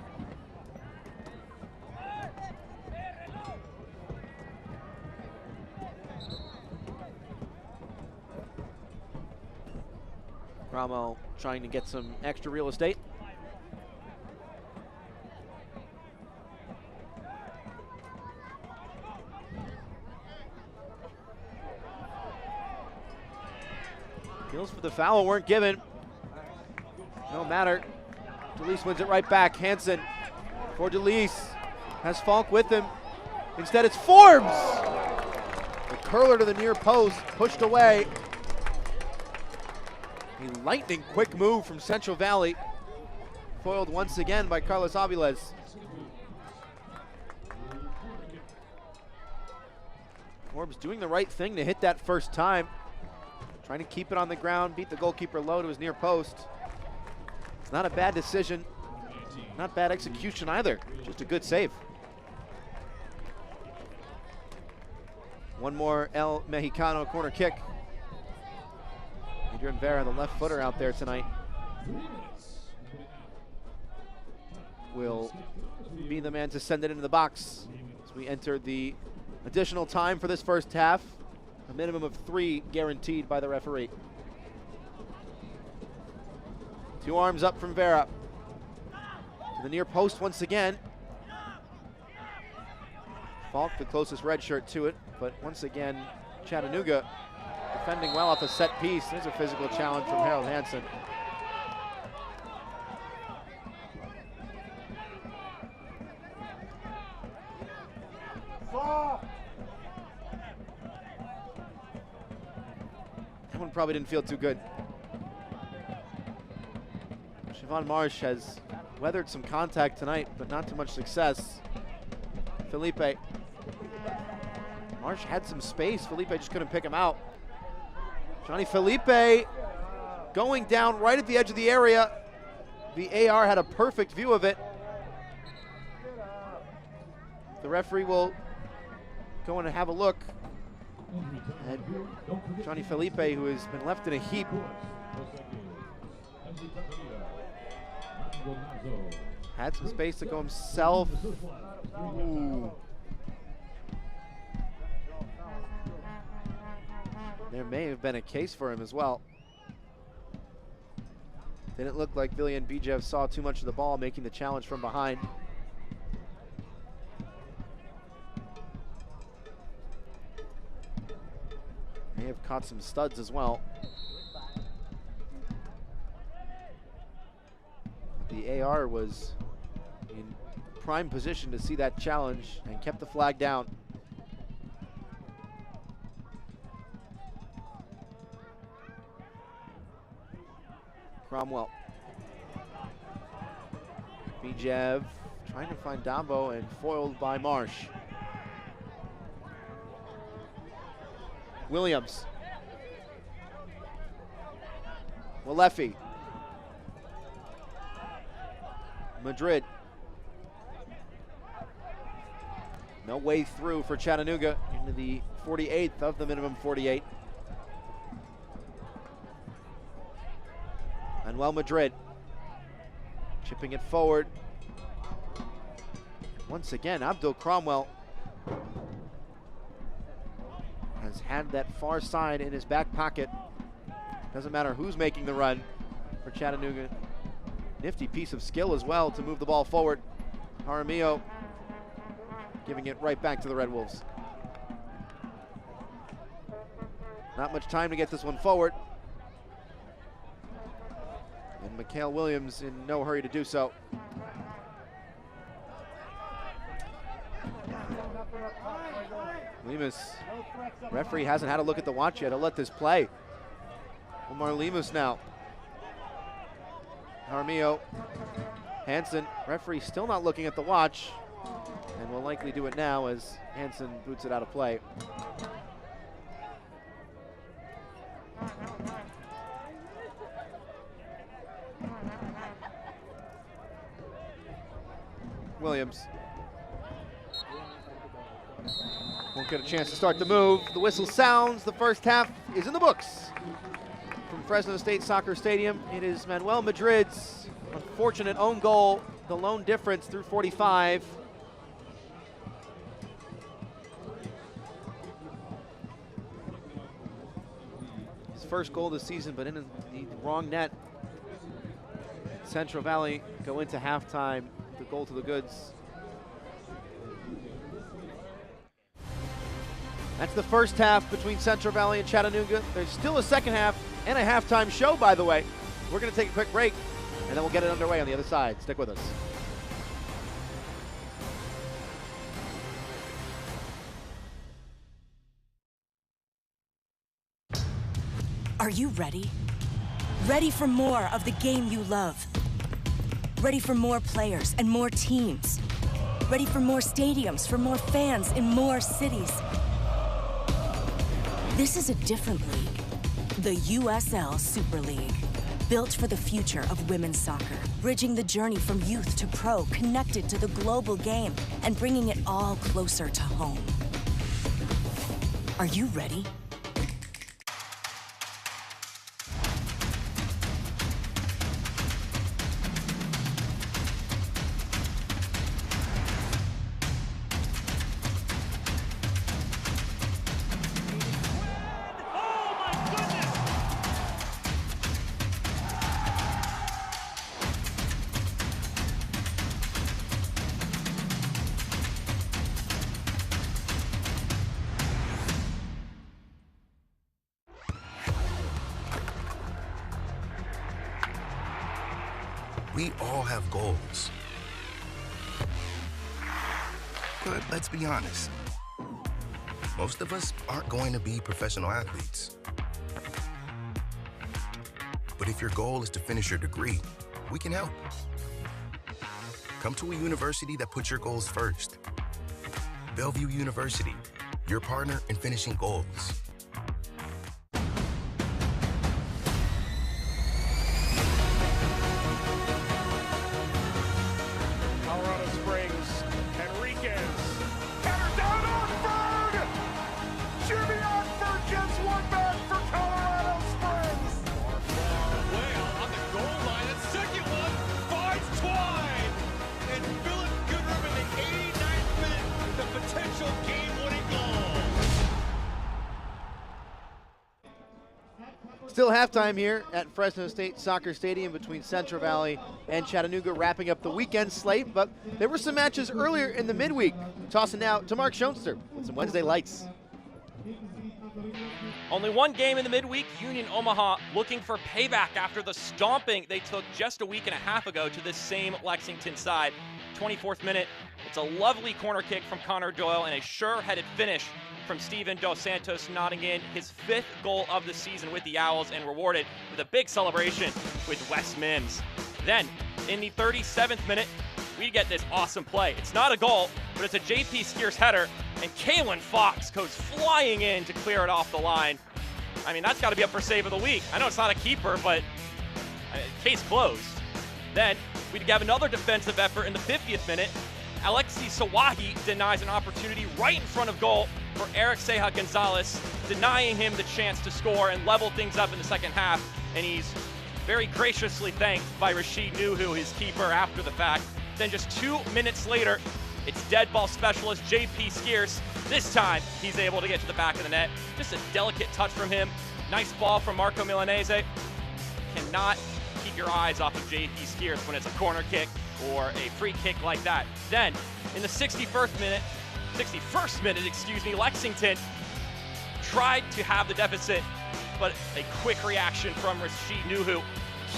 Cromwell trying to get some extra real estate. Appeals for the foul weren't given. No matter. DeLeese wins it right back. Hansen for DeLeese. Has Falk with him. Instead it's Forbes. The curler to the near post, pushed away. A lightning quick move from Central Valley. Foiled once again by Carlos Aviles. Forbes doing the right thing to hit that first time. Trying to keep it on the ground, beat the goalkeeper low to his near post. It's not a bad decision, not bad execution either, just a good save. One more El Mexicano corner kick. Adrian Vera, the left footer out there tonight, will be the man to send it into the box as we enter the additional time for this first half. A minimum of 3 guaranteed by the referee. 2 arms up from Vera. To the near post once again. Falk, the closest red shirt to it, but once again, Chattanooga defending well off a set piece. There's a physical challenge from Harold Hansen. That one probably didn't feel too good. Siobhan Marsh has weathered some contact tonight, but not too much success. Felipe. Marsh had some space. Felipe just couldn't pick him out. Johnny Felipe going down right at the edge of the area. The AR had a perfect view of it. The referee will go in and have a look at Johnny Felipe, who has been left in a heap. Had some space to go himself. Ooh. There may have been a case for him as well. Didn't look like Villian Bijev saw too much of the ball, making the challenge from behind. May have caught some studs as well. The AR was in prime position to see that challenge and kept the flag down. Cromwell. Bijev trying to find Dambo and foiled by Marsh. Williams. Walefi. Madrid. No way through for Chattanooga into the 48th of the minimum 48. Manuel Madrid chipping it forward. Once again, Abdul Cromwell has had that far side in his back pocket. Doesn't matter who's making the run for Chattanooga. Nifty piece of skill as well to move the ball forward. Jaramillo giving it right back to the Red Wolves. Not much time to get this one forward. And Mikhail Williams in no hurry to do so. Lemus, referee hasn't had a look at the watch yet. He'll let this play. Omar Lemus now. Jaramillo, Hansen, referee still not looking at the watch, and will likely do it now as Hansen boots it out of play. Williams won't get a chance to start the move. The whistle sounds. The first half is in the books. From Fresno State Soccer Stadium, it is Manuel Madrid's unfortunate own goal, the lone difference through 45. His first goal of the season, but in the wrong net. Central Valley go into halftime, the goal to the goods. That's the first half between Central Valley and Chattanooga. There's still a second half and a halftime show, by the way. We're going to take a quick break, and then we'll get it underway on the other side. Stick with us. Are you ready? Ready for more of the game you love? Ready for more players and more teams? Ready for more stadiums, for more fans in more cities? This is a different league. The USL Super League. Built for the future of women's soccer. Bridging the journey from youth to pro, connected to the global game, and bringing it all closer to home. Are you ready? We all have goals. But let's be honest. Most of us aren't going to be professional athletes. But if your goal is to finish your degree, we can help. Come to a university that puts your goals first. Bellevue University, your partner in finishing goals. Still halftime here at Fresno State Soccer Stadium between Central Valley and Chattanooga, wrapping up the weekend slate. But there were some matches earlier in the midweek. Tossing now to Mark Schoenster with some Wednesday lights. Only one game in the midweek. Union Omaha looking for payback after the stomping they took just a week and a half ago to this same Lexington side. 24th minute, it's a lovely corner kick from Connor Doyle and a sure-headed finish from Steven Dos Santos, nodding in his 5th goal of the season with the Owls and rewarded with a big celebration with Wes Mims. Then, in the 37th minute, we get this awesome play. It's not a goal, but it's a J.P. Skeers header, and Kaylin Fox goes flying in to clear it off the line. I mean, that's got to be up for save of the week. I know it's not a keeper, but case closed. Then, we have another defensive effort in the 50th minute. Alexi Sawahi denies an opportunity right in front of goal for Eric Ceja Gonzalez, denying him the chance to score and level things up in the second half. And he's very graciously thanked by Rashid Nuhu, his keeper, after the fact. Then just 2 minutes later, it's dead ball specialist J.P. Skeers. This time, he's able to get to the back of the net. Just a delicate touch from him. Nice ball from Marco Milanese. Cannot keep your eyes off of J.P. Skeers when it's a corner kick or a free kick like that. Then, in the 61st minute, Lexington tried to have the deficit, but a quick reaction from Rashid Nuhu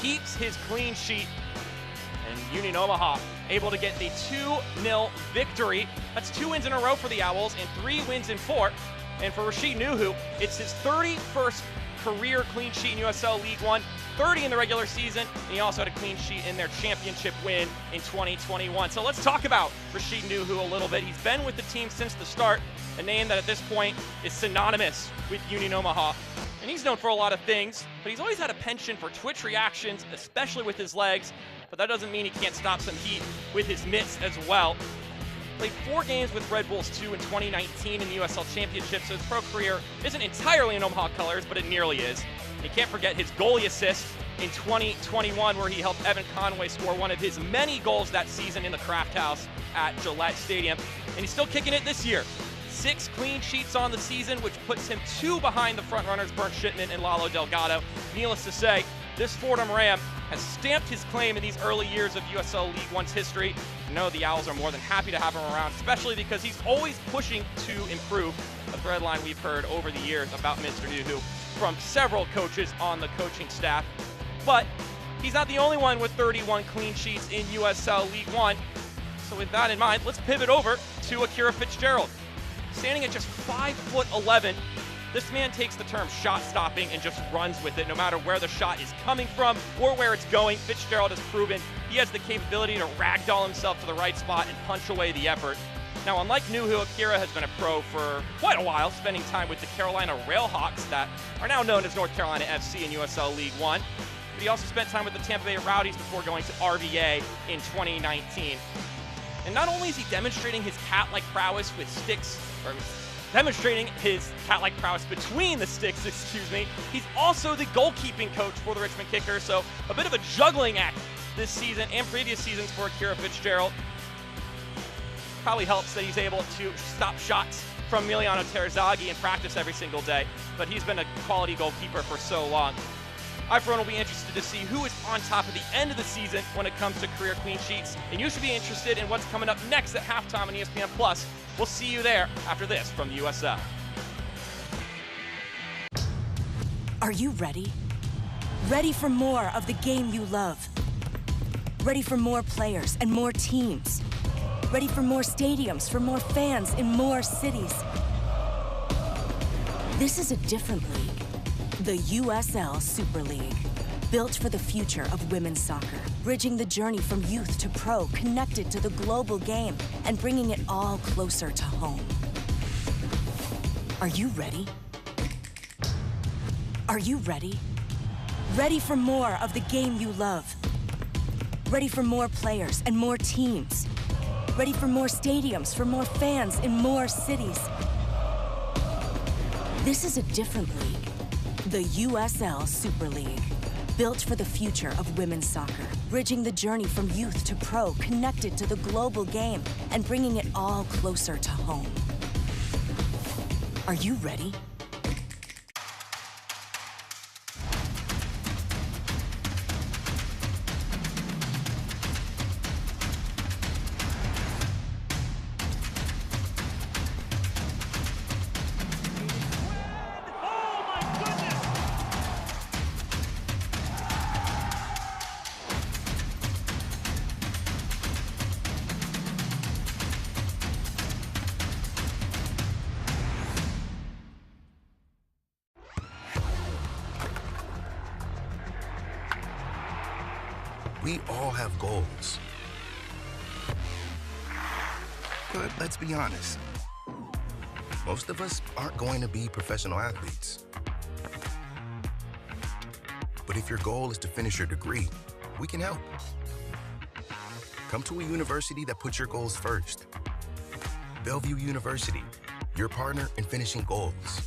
keeps his clean sheet, and Union Omaha able to get the 2-0 victory. That's 2 wins in a row for the Owls and 3 wins in 4. And for Rashid Nuhu, it's his 31st career clean sheet in USL League One, 30 in the regular season, and he also had a clean sheet in their championship win in 2021. So let's talk about Rashid Nuhu a little bit. He's been with the team since the start, a name that at this point is synonymous with Union Omaha. And he's known for a lot of things, but he's always had a penchant for twitch reactions, especially with his legs, but that doesn't mean he can't stop some heat with his mitts as well. Played 4 games with Red Bulls 2 in 2019 in the USL Championship, so his pro career isn't entirely in Omaha colors, but it nearly is. And you can't forget his goalie assist in 2021, where he helped Evan Conway score one of his many goals that season in the Kraft House at Gillette Stadium. And he's still kicking it this year. 6 clean sheets on the season, which puts him 2 behind the frontrunners Bernd Schittmann and Lalo Delgado. Needless to say, this Fordham Ram has stamped his claim in these early years of USL League One's history. I know the Owls are more than happy to have him around, especially because he's always pushing to improve, a thread line we've heard over the years about Mr. Nuhu from several coaches on the coaching staff. But he's not the only one with 31 clean sheets in USL League One. So with that in mind, let's pivot over to Akira Fitzgerald. Standing at just 5'11", this man takes the term shot stopping and just runs with it no matter where the shot is coming from or where it's going. Fitzgerald has proven he has the capability to ragdoll himself to the right spot and punch away the effort. Now, unlike Nuhu, Akira has been a pro for quite a while, spending time with the Carolina Railhawks that are now known as North Carolina FC in USL League One. But he also spent time with the Tampa Bay Rowdies before going to RVA in 2019. And not only is he demonstrating his cat-like prowess with sticks, or demonstrating his cat-like prowess between the sticks, he's also the goalkeeping coach for the Richmond Kickers, so a bit of a juggling act this season and previous seasons for Akira Fitzgerald. Probably helps that he's able to stop shots from Emiliano Terzaghi in practice every single day, but he's been a quality goalkeeper for so long. I, for one, will be interested to see who is on top at the end of the season when it comes to career clean sheets, and you should be interested in what's coming up next at halftime on ESPN+. We'll see you there after this from the USL. Are you ready? Ready for more of the game you love? Ready for more players and more teams? Ready for more stadiums, for more fans in more cities? This is a different league. The USL Super League, built for the future of women's soccer, bridging the journey from youth to pro, connected to the global game, and bringing it all closer to home. Are you ready? Are you ready? Ready for more of the game you love? Ready for more players and more teams? Ready for more stadiums, for more fans in more cities? This is a different league. The USL Super League, built for the future of women's soccer, bridging the journey from youth to pro, connected to the global game, and bringing it all closer to home. Are you ready? We all have goals. But let's be honest. Most of us aren't going to be professional athletes. But if your goal is to finish your degree, we can help. Come to a university that puts your goals first. Bellevue University, your partner in finishing goals.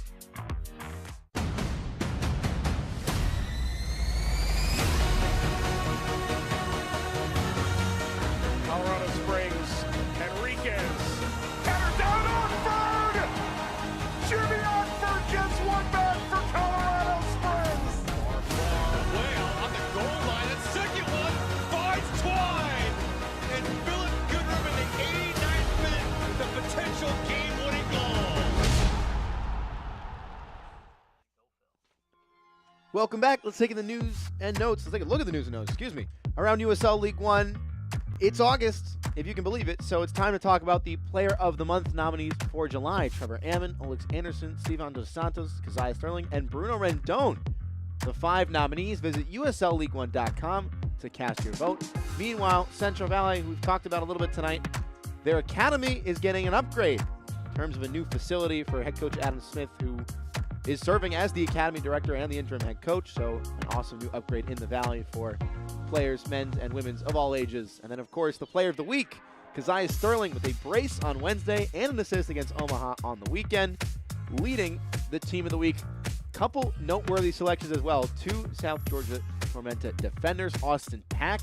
Welcome back. Let's take in the news and notes. Let's take a look at the news and notes, around USL League One. It's August, if you can believe it, so it's time to talk about the Player of the Month nominees for July. Trevor Ammon, Alex Anderson, Stevan Dos Santos, Keziah Sterling, and Bruno Rendon. The 5 nominees. Visit USLLeague1.com to cast your vote. Meanwhile, Central Valley, who we've talked about a little bit tonight, their academy is getting an upgrade in terms of a new facility for head coach Adam Smith, who is serving as the academy director and the interim head coach. So an awesome new upgrade in the Valley for players, men's and women's of all ages. And then, of course, the player of the week, Keziah Sterling, with a brace on Wednesday and an assist against Omaha on the weekend, leading the team of the week. Couple noteworthy selections as well. 2 South Georgia Tormenta defenders, Austin Pack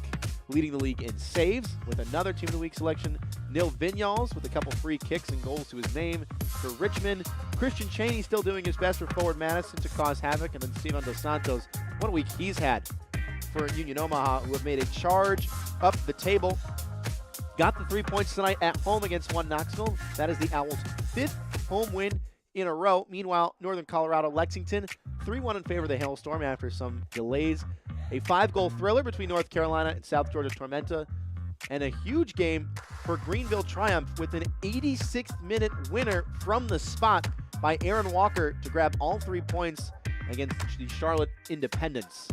leading the league in saves with another Team of the Week selection. Nil Vinyals with a couple free kicks and goals to his name for Richmond. Christian Cheney still doing his best for forward Madison to cause havoc. And then Steven Dos Santos, what a week he's had for Union Omaha, who have made a charge up the table. Got the 3 points tonight at home against One Knoxville. That is the Owls' 5th home win in a row. Meanwhile, Northern Colorado Lexington 3-1 in favor of the Hailstorm after some delays. A 5-goal thriller between North Carolina and South Georgia Tormenta. And a huge game for Greenville Triumph with an 86th minute winner from the spot by Aaron Walker to grab all 3 points against the Charlotte Independents.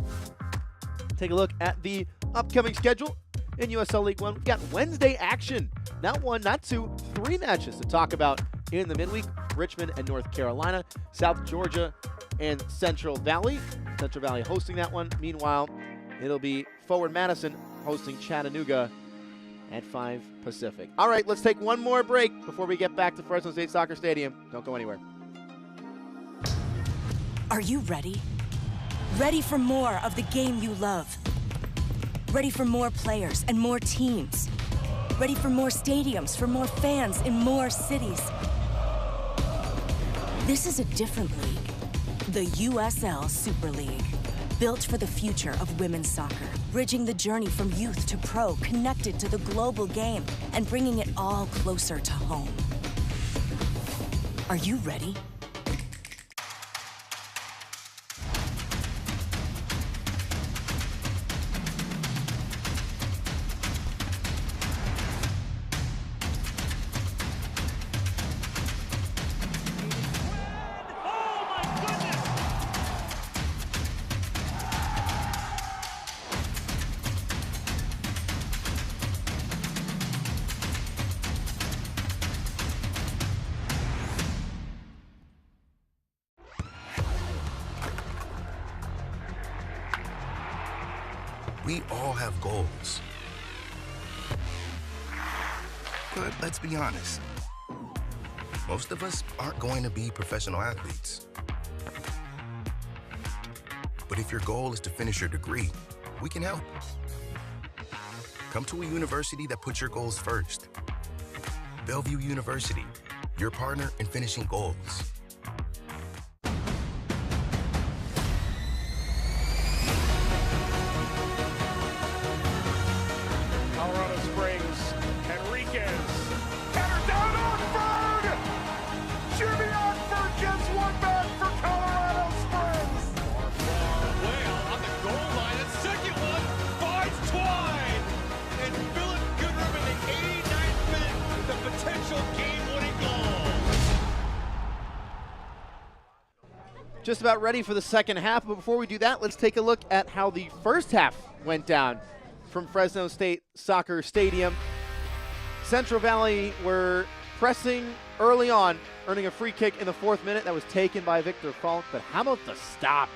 Take a look at the upcoming schedule in USL League One. We've got Wednesday action. Not one, not two, 3 matches to talk about in the midweek. Richmond and North Carolina, South Georgia and Central Valley. Central Valley hosting that one. Meanwhile, it'll be Forward Madison hosting Chattanooga at 5 Pacific. All right, let's take one more break before we get back to Fresno State Soccer Stadium. Don't go anywhere. Are you ready? Ready for more of the game you love? Ready for more players and more teams? Ready for more stadiums, for more fans in more cities? This is a different league. The USL Super League. Built for the future of women's soccer. Bridging the journey from youth to pro, connected to the global game, and bringing it all closer to home. Are you ready? We all have goals. But let's be honest. Most of us aren't going to be professional athletes. But if your goal is to finish your degree, we can help. Come to a university that puts your goals first. Bellevue University, your partner in finishing goals. Just about ready for the second half, but before we do that, let's take a look at how the first half went down from Fresno State Soccer Stadium. Central Valley were pressing early on, earning a free kick in the 4th minute that was taken by Victor Falk, but how about the stop?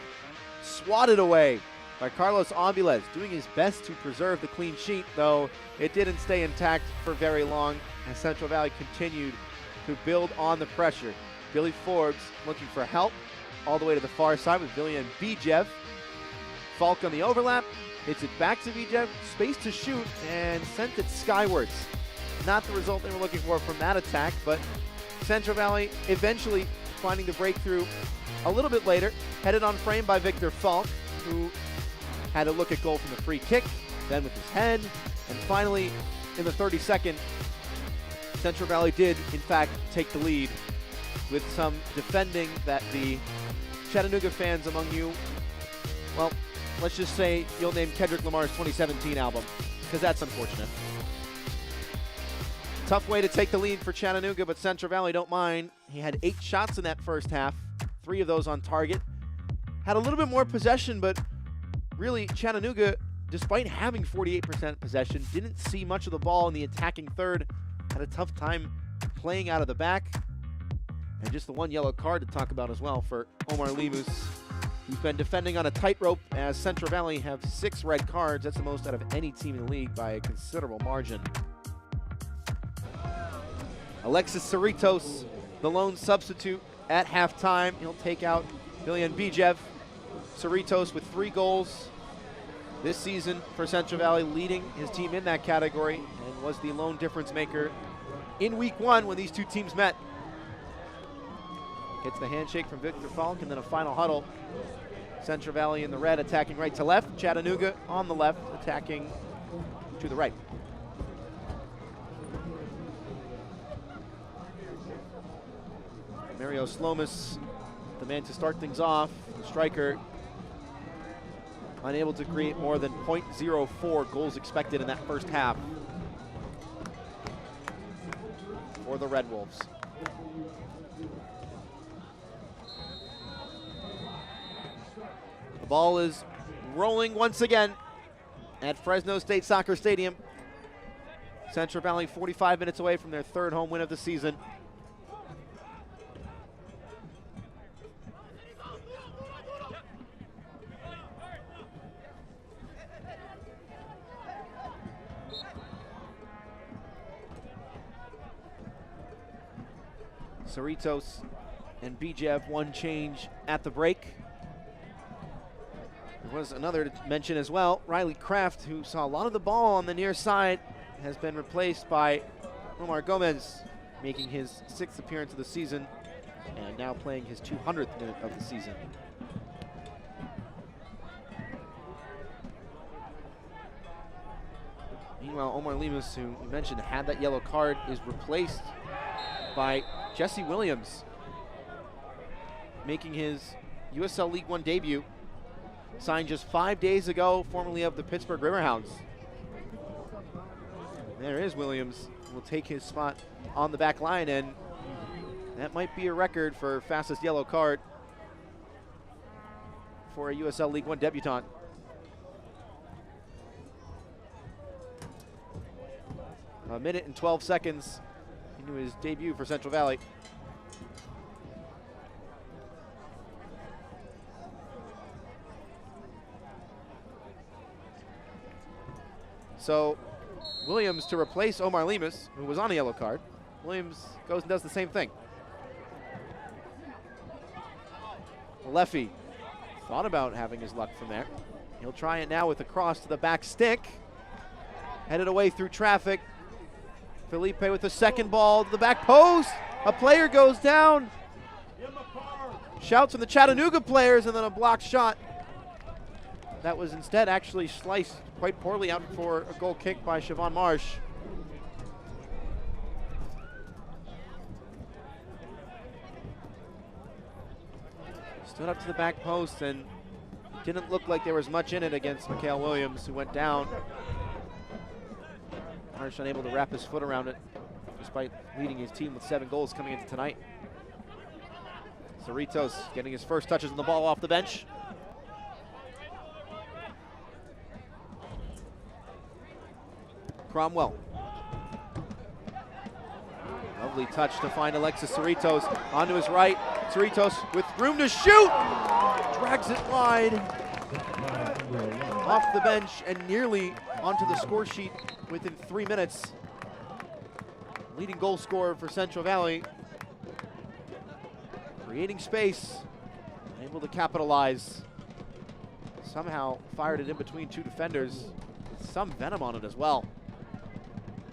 Swatted away by Carlos Aviles, doing his best to preserve the clean sheet, though it didn't stay intact for very long as Central Valley continued to build on the pressure. Billy Forbes looking for help all the way to the far side with Villian Bijev. Falk on the overlap, hits it back to Bijev, space to shoot, and sent it skywards. Not the result they were looking for from that attack, but Central Valley eventually finding the breakthrough a little bit later, headed on frame by Victor Falk, who had a look at goal from the free kick, then with his head, and finally in the 32nd, Central Valley did in fact take the lead with some defending that the Chattanooga fans among you, well, let's just say you'll name Kendrick Lamar's 2017 album, because that's unfortunate. Tough way to take the lead for Chattanooga, but Central Valley don't mind. He had 8 shots in that first half, 3 of those on target. Had a little bit more possession, but really Chattanooga, despite having 48% possession, didn't see much of the ball in the attacking third. Had a tough time playing out of the back. And just the 1 yellow card to talk about as well for Omar Lemus, who's been defending on a tightrope, as Central Valley have 6 red cards. That's the most out of any team in the league by a considerable margin. Alexis Cerritos, the lone substitute at halftime. He'll take out Villian Bijev. Cerritos with 3 goals this season for Central Valley, leading his team in that category, and was the lone difference maker in week 1 when these two teams met. Gets the handshake from Victor Falk, and then a final huddle. Central Valley in the red, attacking right to left. Chattanooga on the left, attacking to the right. Mario Slomis, the man to start things off. The striker, unable to create more than .04 goals expected in that first half for the Red Wolves. The ball is rolling once again at Fresno State Soccer Stadium. Central Valley 45 minutes away from their 3rd home win of the season. Cerritos and BJ one change at the break. There was another to mention as well. Riley Kraft, who saw a lot of the ball on the near side, has been replaced by Omar Gomez, making his 6th appearance of the season and now playing his 200th minute of the season. Meanwhile, Omar Lemus, who we mentioned had that yellow card, is replaced by Jesse Williams, making his USL League One debut. Signed just 5 days ago, formerly of the Pittsburgh Riverhounds. There is Williams, will take his spot on the back line, and that might be a record for fastest yellow card for a USL League One debutant. A minute and 12 seconds into his debut for Central Valley. So Williams to replace Omar Lemus, who was on a yellow card. Williams goes and does the same thing. Leffy thought about having his luck from there. He'll try it now with a cross to the back stick. Headed away through traffic. Felipe with the second ball to the back post. A player goes down. Shouts from the Chattanooga players, and then a blocked shot. That was instead actually sliced quite poorly out for a goal kick by Siobhan Marsh. Stood up to the back post, and didn't look like there was much in it against Mikhail Williams, who went down. Marsh unable to wrap his foot around it, despite leading his team with 7 goals coming into tonight. Cerritos getting his first touches on the ball off the bench. Cromwell. Lovely touch to find Alexis Cerritos onto his right. Cerritos with room to shoot. Drags it wide. Off the bench and nearly onto the score sheet within 3 minutes. Leading goal scorer for Central Valley. Creating space, able to capitalize. Somehow fired it in between 2 defenders with some venom on it as well.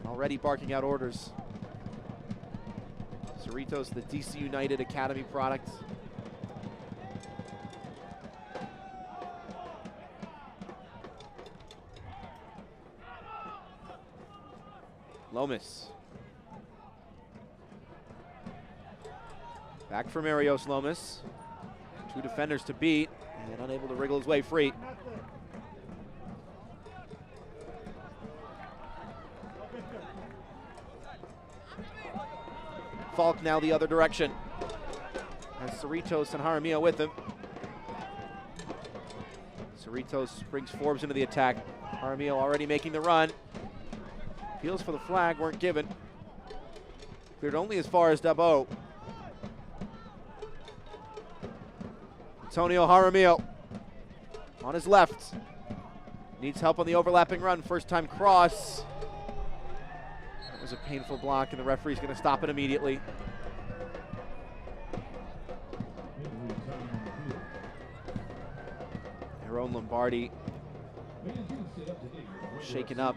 Already barking out orders. Cerritos, the DC United Academy product. Lomas. Back for Marios Lomas. 2 defenders to beat, and unable to wriggle his way free. Falk now the other direction. And Cerritos and Jaramillo with him. Cerritos brings Forbes into the attack. Jaramillo already making the run. Appeals for the flag weren't given. Cleared only as far as Dabo. Antonio Jaramillo on his left. Needs help on the overlapping run. First time cross. That was a painful block, and the referee's going to stop it immediately. Aaron Lombardi shaken up.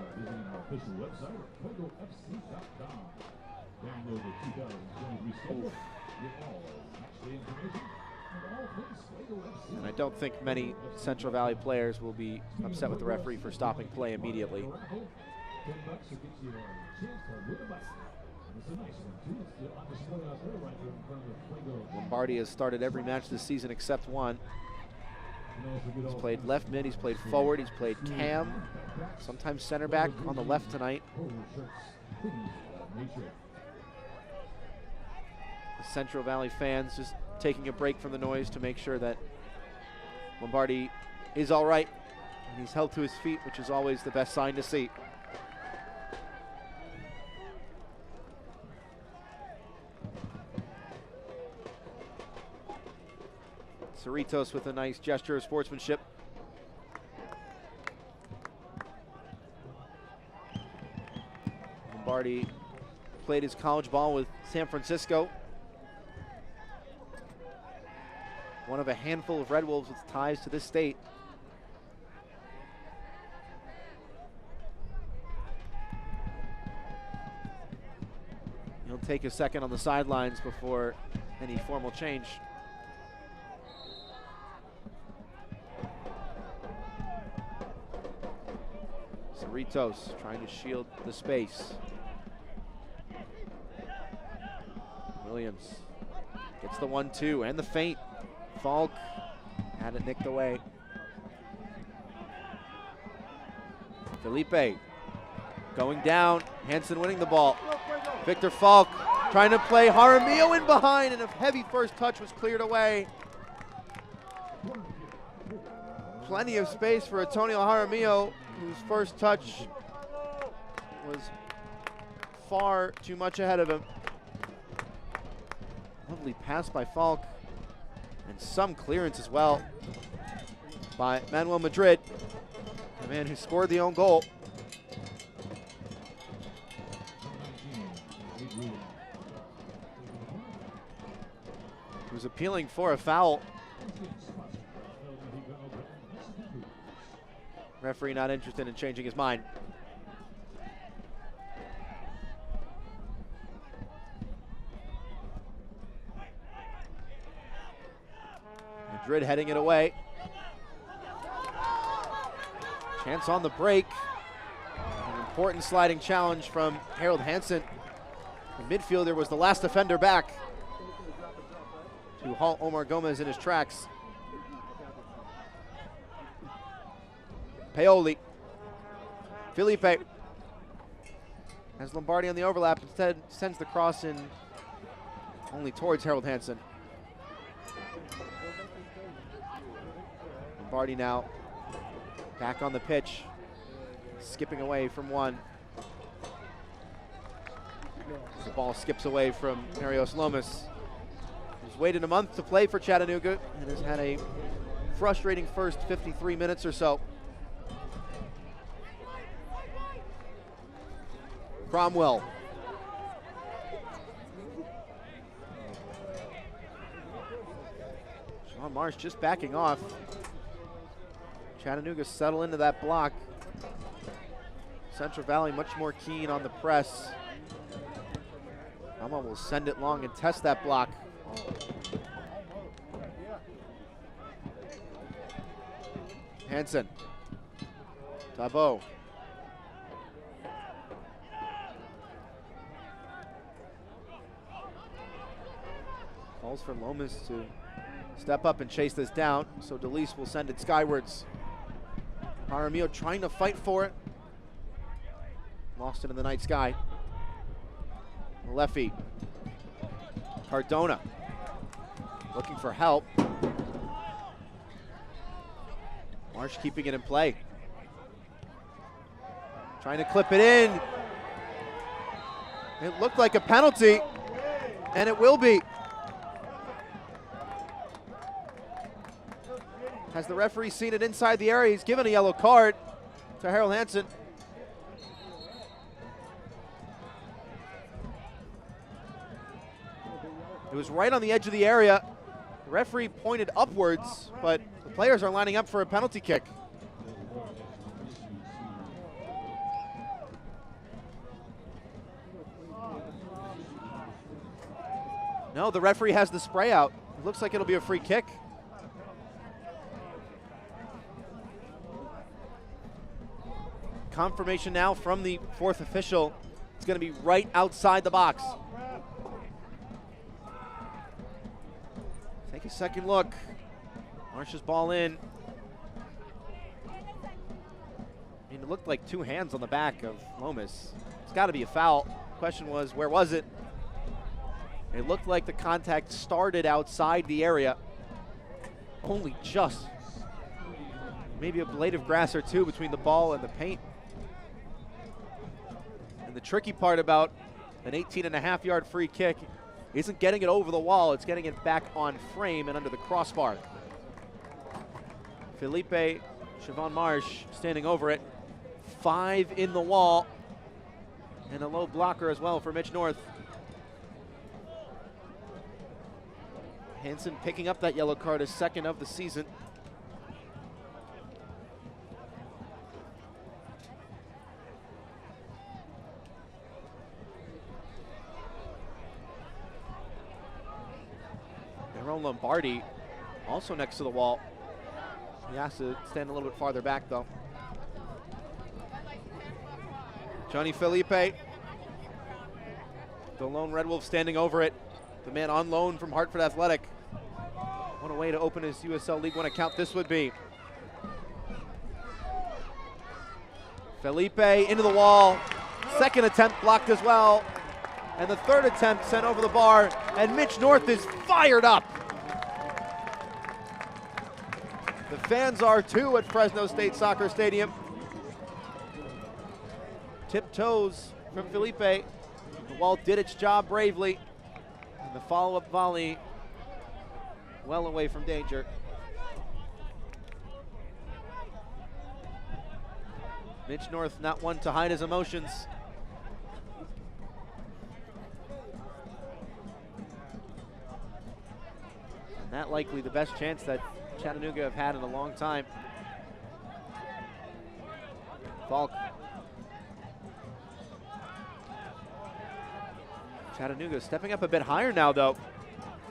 And I don't think many Central Valley players will be upset with the referee for stopping play immediately. Lombardi has started every match this season except one. He's played left mid, he's played forward, he's played cam, sometimes center back on the left tonight. The Central Valley fans just taking a break from the noise to make sure that Lombardi is all right, and he's held to his feet, which is always the best sign to see. Cerritos with a nice gesture of sportsmanship. Lombardi played his college ball with San Francisco. One of a handful of Red Wolves with ties to this state. He'll take a second on the sidelines before any formal change. Cerritos trying to shield the space. Williams gets the 1-2 and the feint. Falk had it nicked away. Felipe going down. Hansen winning the ball. Victor Falk trying to play Jaramillo in behind, and a heavy first touch was cleared away. Plenty of space for Antonio Jaramillo, whose first touch was far too much ahead of him. Lovely pass by Falk, and some clearance as well by Manuel Madrid, the man who scored the own goal. He was appealing for a foul. Referee not interested in changing his mind. Madrid heading it away. Chance on the break. An important sliding challenge from Harold Hansen. The midfielder was the last defender back to halt Omar Gomez in his tracks. Paoli. Felipe has Lombardi on the overlap, instead sends the cross in only towards Harold Hansen. Lombardi now back on the pitch, skipping away from one. The ball skips away from Marios Lomas, who's waited a month to play for Chattanooga and has had a frustrating first 53 minutes or so. Cromwell. Sean Marsh just backing off. Chattanooga settle into that block. Central Valley much more keen on the press. Cromwell will send it long and test that block. Hansen. Tabo. Calls for Lomas to step up and chase this down, so DeLeese will send it skywards. Jaramillo trying to fight for it. Lost it in the night sky. Malefi. Cardona looking for help. Marsh keeping it in play. Trying to clip it in. It looked like a penalty, and it will be. Has the referee seen it inside the area? He's given a yellow card to Harold Hansen. It was right on the edge of the area. The referee pointed upwards, but the players are lining up for a penalty kick. No, the referee has the spray out. It looks like it'll be a free kick. Confirmation now from the fourth official. It's going to be right outside the box. Take a second look. Marsh's ball in. I mean, it looked like two hands on the back of Lomas. It's got to be a foul. Question was, where was it? It looked like the contact started outside the area. Only just. Maybe a blade of grass or two between the ball and the paint. And the tricky part about an 18.5-yard free kick isn't getting it over the wall, it's getting it back on frame and under the crossbar. Felipe Siobhan Marsh standing over it. 5 in the wall. And a low blocker as well for Mitch North. Hansen picking up that yellow card, his second of the season. Aaron Lombardi also next to the wall. He has to stand a little bit farther back though. Johnny Felipe, the lone Red Wolf standing over it. The man on loan from Hartford Athletic. What a way to open his USL League One account this would be. Felipe into the wall. Second attempt blocked as well. And the third attempt sent over the bar. And Mitch North is fired up. The fans are too at Fresno State Soccer Stadium. Tiptoes from Felipe. The wall did its job bravely. And the follow-up volley well away from danger. Mitch North not one to hide his emotions. And that likely the best chance that Chattanooga have had in a long time. Falk. Chattanooga stepping up a bit higher now though.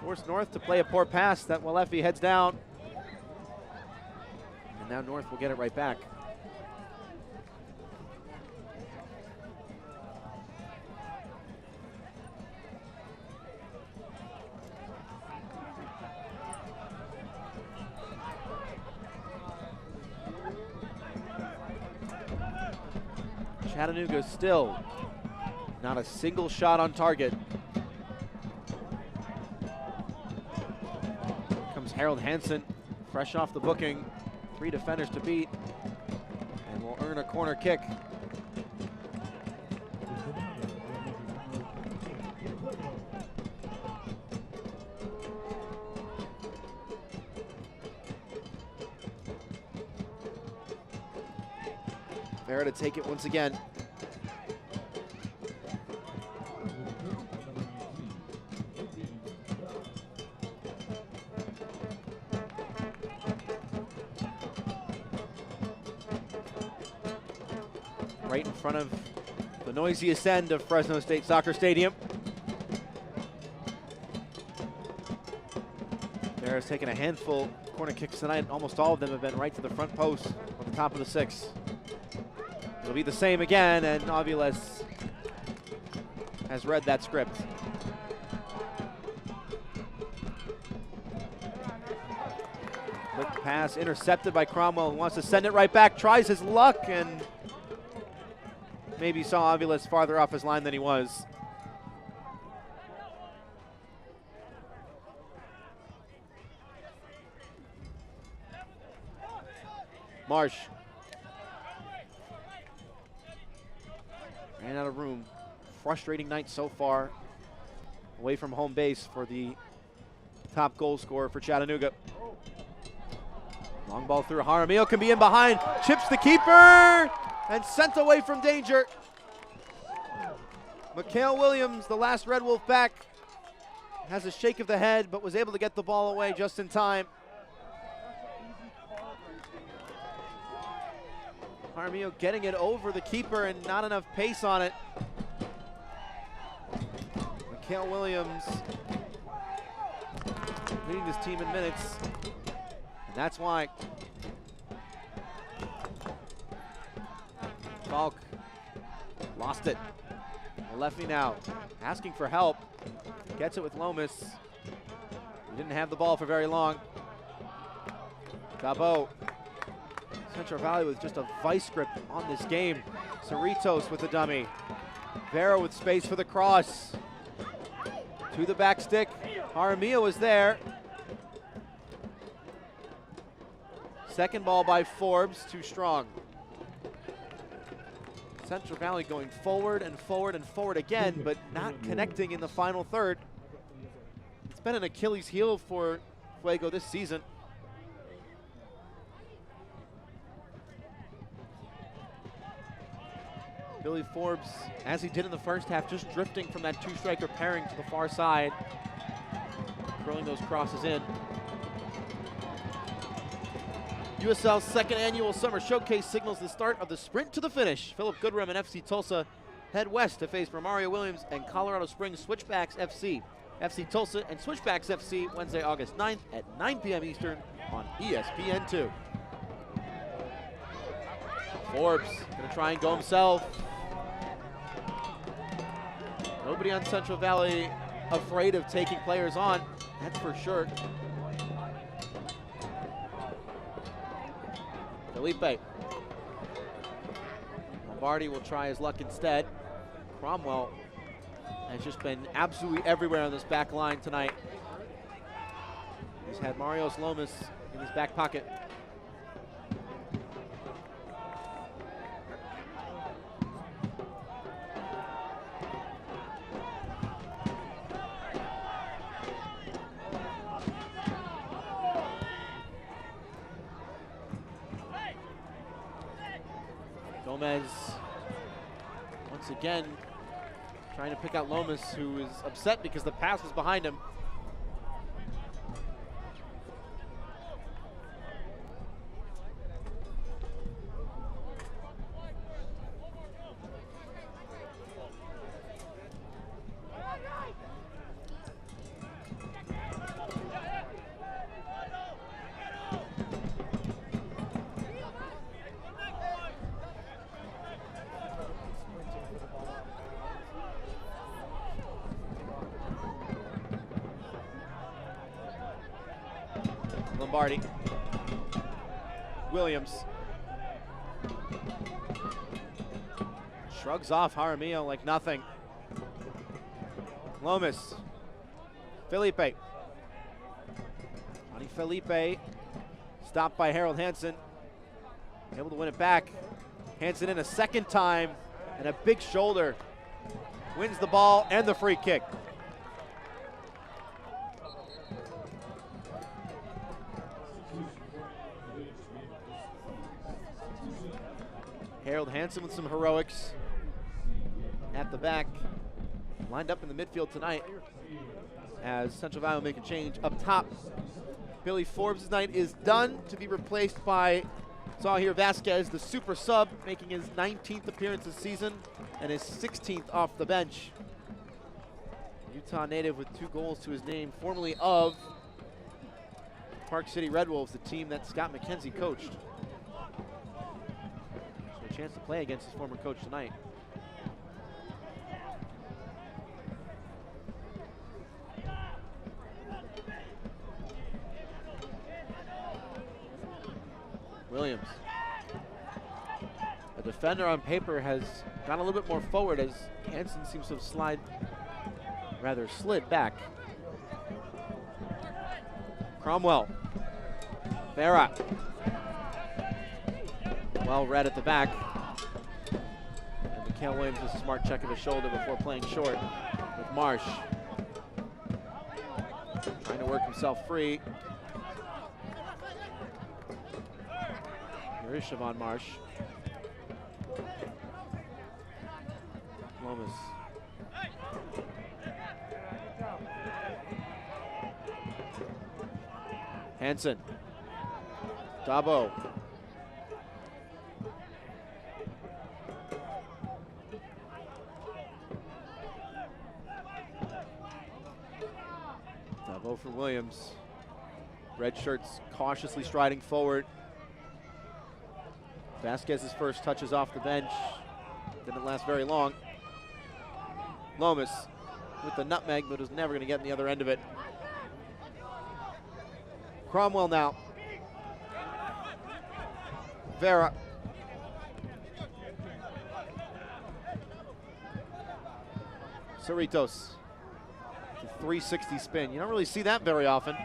Forced North to play a poor pass. That Walefi heads down. And now North will get it right back. Chattanooga still not a single shot on target. Comes Harold Hansen, fresh off the booking. 3 defenders to beat, and will earn a corner kick. Fair to take it once again. Right in front of the noisiest end of Fresno State Soccer Stadium. Bears taking a handful of corner kicks tonight. Almost all of them have been right to the front post on the top of the 6. It'll be the same again, and Aviles has read that script. Quick pass intercepted by Cromwell, who wants to send it right back, tries his luck, and maybe saw Aviles farther off his line than he was. Marsh. Ran out of room. Frustrating night so far. Away from home base for the top goal scorer for Chattanooga. Long ball through. Jaramillo can be in behind. Chips the keeper and sent away from danger. Mikhail Williams, the last Red Wolf back, has a shake of the head but was able to get the ball away just in time. Jaramillo getting it over the keeper and not enough pace on it. Mikhail Williams leading this team in minutes. And that's why. Falk lost it. Lefty now, asking for help. Gets it with Lomas. He didn't have the ball for very long. Dabo. Central Valley with just a vice grip on this game. Cerritos with the dummy. Vera with space for the cross. To the back stick. Jaramillo was there. Second ball by Forbes, too strong. Central Valley going forward and forward and forward again, but not connecting in the final third. It's been an Achilles heel for Fuego this season. Billy Forbes, as he did in the first half, just drifting from that two-striker pairing to the far side, throwing those crosses in. USL's second annual Summer Showcase signals the start of the sprint to the finish. Philip Goodrum and FC Tulsa head west to face Romario Williams and Colorado Springs Switchbacks FC. FC Tulsa and Switchbacks FC Wednesday, August 9th at 9 p.m. Eastern on ESPN2. Forbes gonna try and go himself. Nobody on Central Valley afraid of taking players on, that's for sure. Felipe. Lombardi will try his luck instead. Cromwell has just been absolutely everywhere on this back line tonight. He's had Marios Lomas in his back pocket. Gomez, once again, trying to pick out Lomas, who is upset because the pass was behind him. Lombardi. Williams. Shrugs off Jaramillo like nothing. Lomas. Felipe. Johnny Felipe. Stopped by Harold Hansen. Able to win it back. Hansen in a second time. And a big shoulder. Wins the ball and the free kick. Harold Hansen with some heroics at the back. Lined up in the midfield tonight as Central Valley will make a change up top. Billy Forbes' night is done to be replaced by Zahir Vasquez, the super sub, making his 19th appearance this season and his 16th off the bench. Utah native with 2 goals to his name, formerly of Park City Red Wolves, the team that Scott McKenzie coached. Chance to play against his former coach tonight. Williams. A defender on paper has gone a little bit more forward as Hansen seems to have slid back. Cromwell. Vera. Well read at the back. And Mikhail Williams with a smart check of his shoulder before playing short with Marsh. Trying to work himself free. Here is Siobhan Marsh. Lomas. Hansen. Dabo. For Williams. Red shirts cautiously striding forward. Vasquez's first touches off the bench. Didn't last very long. Lomas with the nutmeg, but was never going to get in the other end of it. Cromwell now. Vera. Cerritos. 360 spin. You don't really see that very often.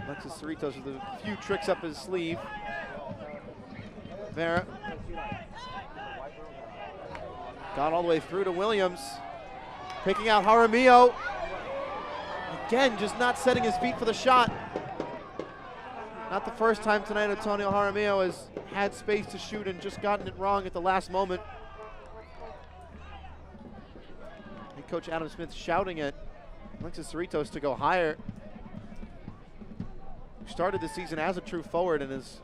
Alexis Cerritos with a few tricks up his sleeve. Vera. Got all the way through to Williams. Picking out Jaramillo. Again, just not setting his feet for the shot. Not the first time tonight Antonio Jaramillo has had space to shoot and just gotten it wrong at the last moment. And Coach Adam Smith shouting at Alexis Cerritos to go higher. Who started the season as a true forward and has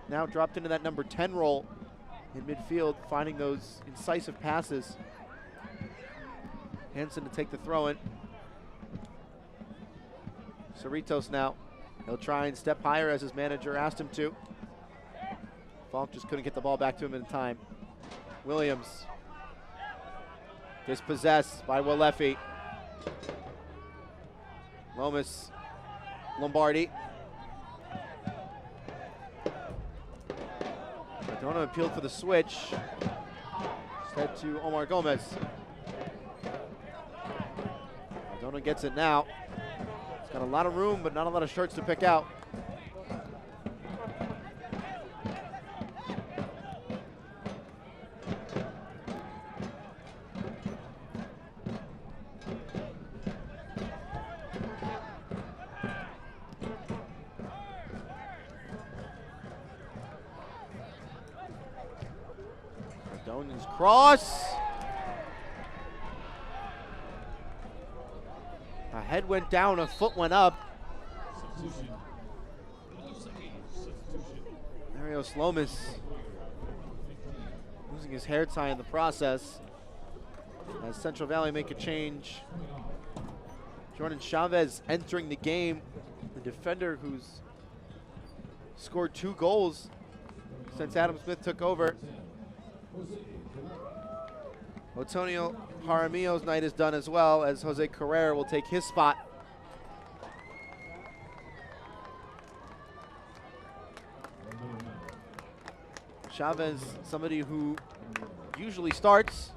now dropped into that number 10 role in midfield, finding those incisive passes. Hansen to take the throw in. Cerritos now. He'll try and step higher as his manager asked him to. Falk just couldn't get the ball back to him in time. Williams. Dispossessed by Walefi. Lomas. Lombardi. Cardona appealed for the switch. Instead to Omar Gomez. Cardona gets it now. He's got a lot of room, but not a lot of shirts to pick out. Cardonan's cross. A head went down, a foot went up. Marios Lomas losing his hair tie in the process. As Central Valley make a change. Jordan Chavez entering the game. The defender who's scored 2 goals since Adam Smith took over. Antonio Jaramillo's night is done as well, as Jose Carrera will take his spot. Chavez, somebody who usually starts,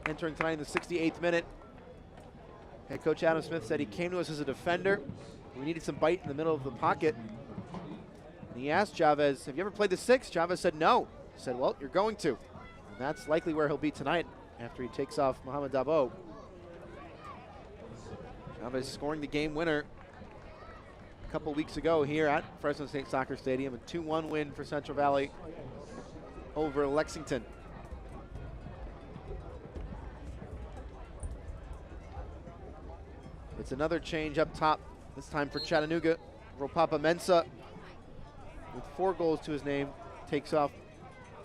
entering tonight in the 68th minute. Head coach Adam Smith said he came to us as a defender. We needed some bite in the middle of the pocket. And he asked Chavez, have you ever played the 6? Chavez said no. He said, well, you're going to. And that's likely where he'll be tonight after he takes off Mohamed Dabo. Chavez scoring the game winner a couple weeks ago here at Fresno State Soccer Stadium. A 2-1 win for Central Valley over Lexington. It's another change up top, this time for Chattanooga. Ropapa Mensah, with 4 goals to his name, takes off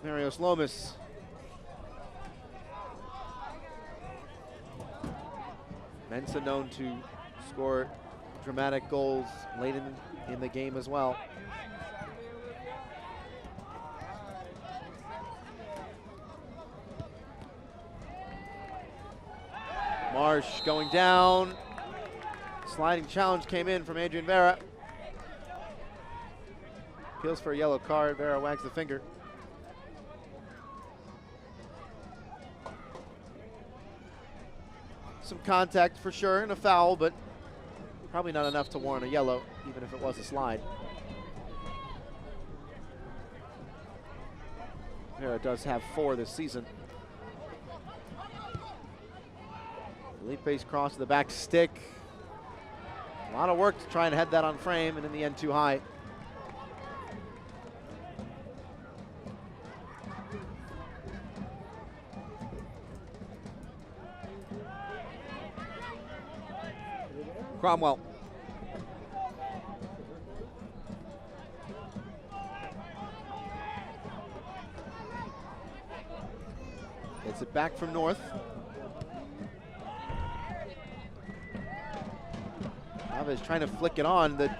Marios Lomas. Mensah known to score dramatic goals late in the game as well. Marsh going down. Sliding challenge came in from Adrian Vera. Appeals for a yellow card. Vera wags the finger. Some contact for sure and a foul, but probably not enough to warrant a yellow, even if it was a slide. Vera does have 4 this season. Felipe's cross to the back stick. A lot of work to try and head that on frame, and in the end too high. Cromwell. Gets it back from North. Chavez trying to flick it on. The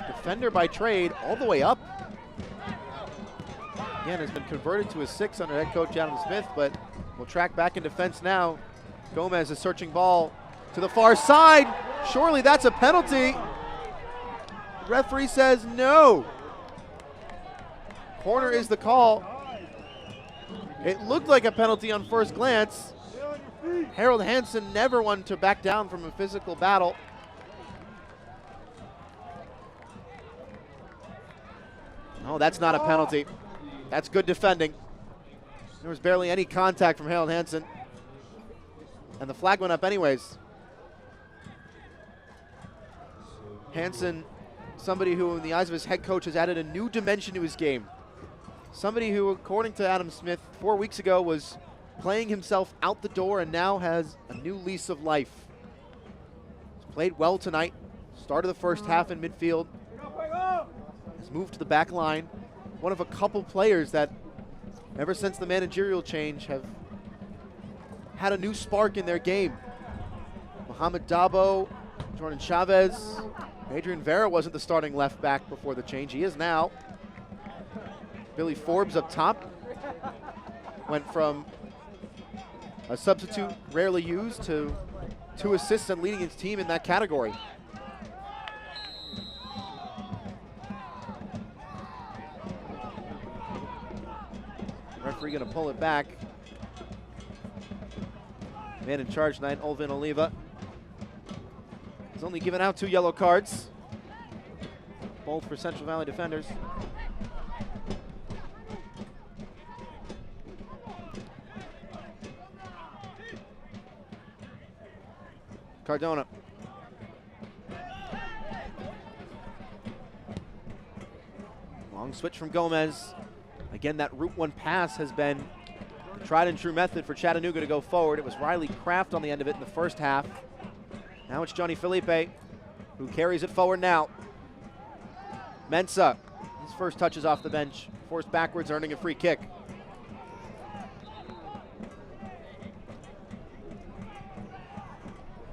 defender by trade all the way up. Again, has been converted to a 6 under head coach Adam Smith, but will track back in defense now. Gomez is searching ball to the far side. Surely that's a penalty. The referee says no. Corner is the call. It looked like a penalty on first glance. Harold Hansen never one to back down from a physical battle. No, that's not a penalty. That's good defending. There was barely any contact from Harold Hansen. And the flag went up anyways. Hansen, somebody who in the eyes of his head coach has added a new dimension to his game. Somebody who, according to Adam Smith, 4 weeks ago was playing himself out the door and now has a new lease of life. He's played well tonight. Started the first half in midfield. Has moved to the back line. One of a couple players that, ever since the managerial change, have had a new spark in their game. Mohamed Dabo, Jordan Chavez, Adrian Vera wasn't the starting left back before the change. He is now. Billy Forbes up top. Went from a substitute rarely used to 2 assists and leading his team in that category. Referee gonna pull it back. Man in charge tonight, Olvin Oliva. He's only given out 2 yellow cards, both for Central Valley defenders. Cardona. Long switch from Gomez. Again, that Route 1 pass has been the tried and true method for Chattanooga to go forward. It was Riley Kraft on the end of it in the first half. Now it's Johnny Felipe who carries it forward now. Mensah, his first touches off the bench, forced backwards, earning a free kick.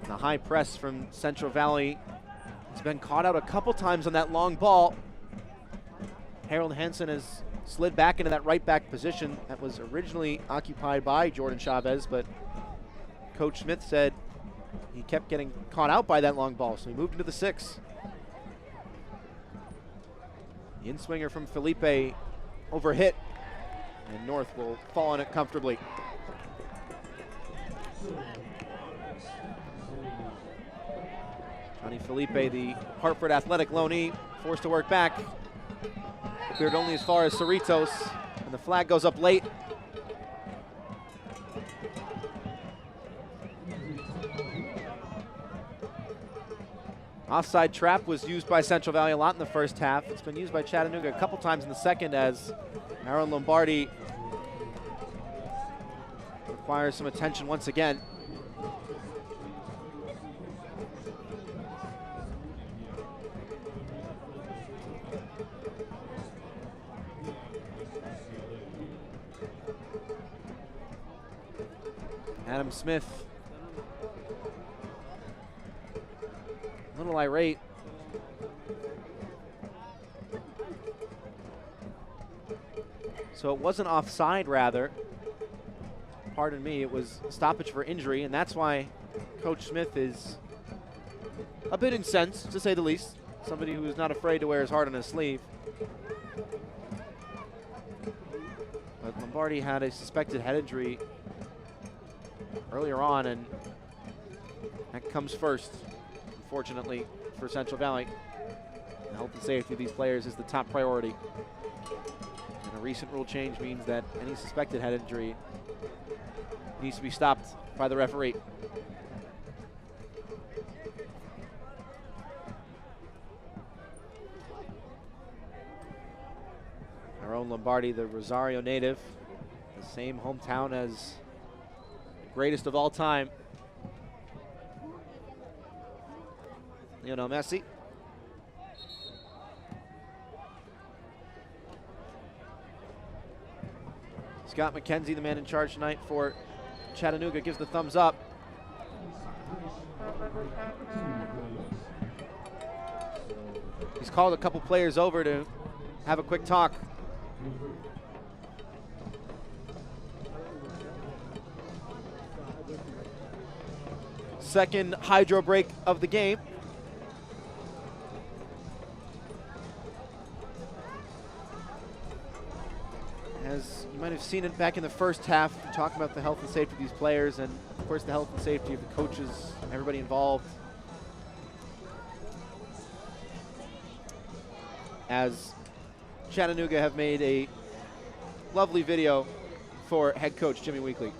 The high press from Central Valley has been caught out a couple times on that long ball. Harold Hansen has slid back into that right back position that was originally occupied by Jordan Chavez, but Coach Smith said he kept getting caught out by that long ball, so he moved into the 6. The in-swinger from Felipe overhit, and North will fall on it comfortably. Johnny Felipe, the Hartford Athletic loanee, forced to work back. Cleared only as far as Cerritos, and the flag goes up late. Offside trap was used by Central Valley a lot in the first half. It's been used by Chattanooga a couple times in the second as Aaron Lombardi requires some attention once again. Adam Smith, a little irate. So it wasn't offside, rather. Pardon me, it was stoppage for injury, and that's why Coach Smith is a bit incensed, to say the least. Somebody who is not afraid to wear his heart on his sleeve. But Lombardi had a suspected head injury earlier on, and that comes first, unfortunately, for Central Valley. The health and safety of these players is the top priority. And a recent rule change means that any suspected head injury needs to be stopped by the referee. Our own Lombardi, the Rosario native, the same hometown as greatest of all time, Lionel Messi. Scott McKenzie, the man in charge tonight for Chattanooga, gives the thumbs up. called a couple players over to have a quick talk. Second hydro break of the game. As you might have seen it back in the first half, talking about the health and safety of these players and, of course, the health and safety of the coaches, everybody involved. As Chattanooga have made a lovely video for head coach Jimmy Weekly.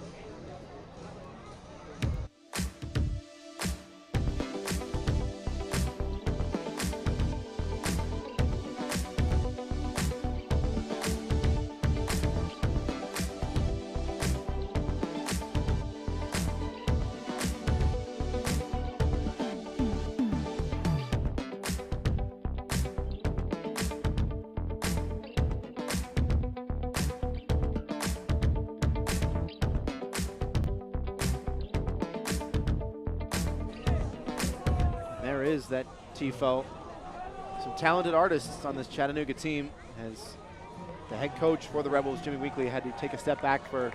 There is that tifo. Some talented artists on this Chattanooga team, as the head coach for the Rebels, Jimmy Weekly, had to take a step back for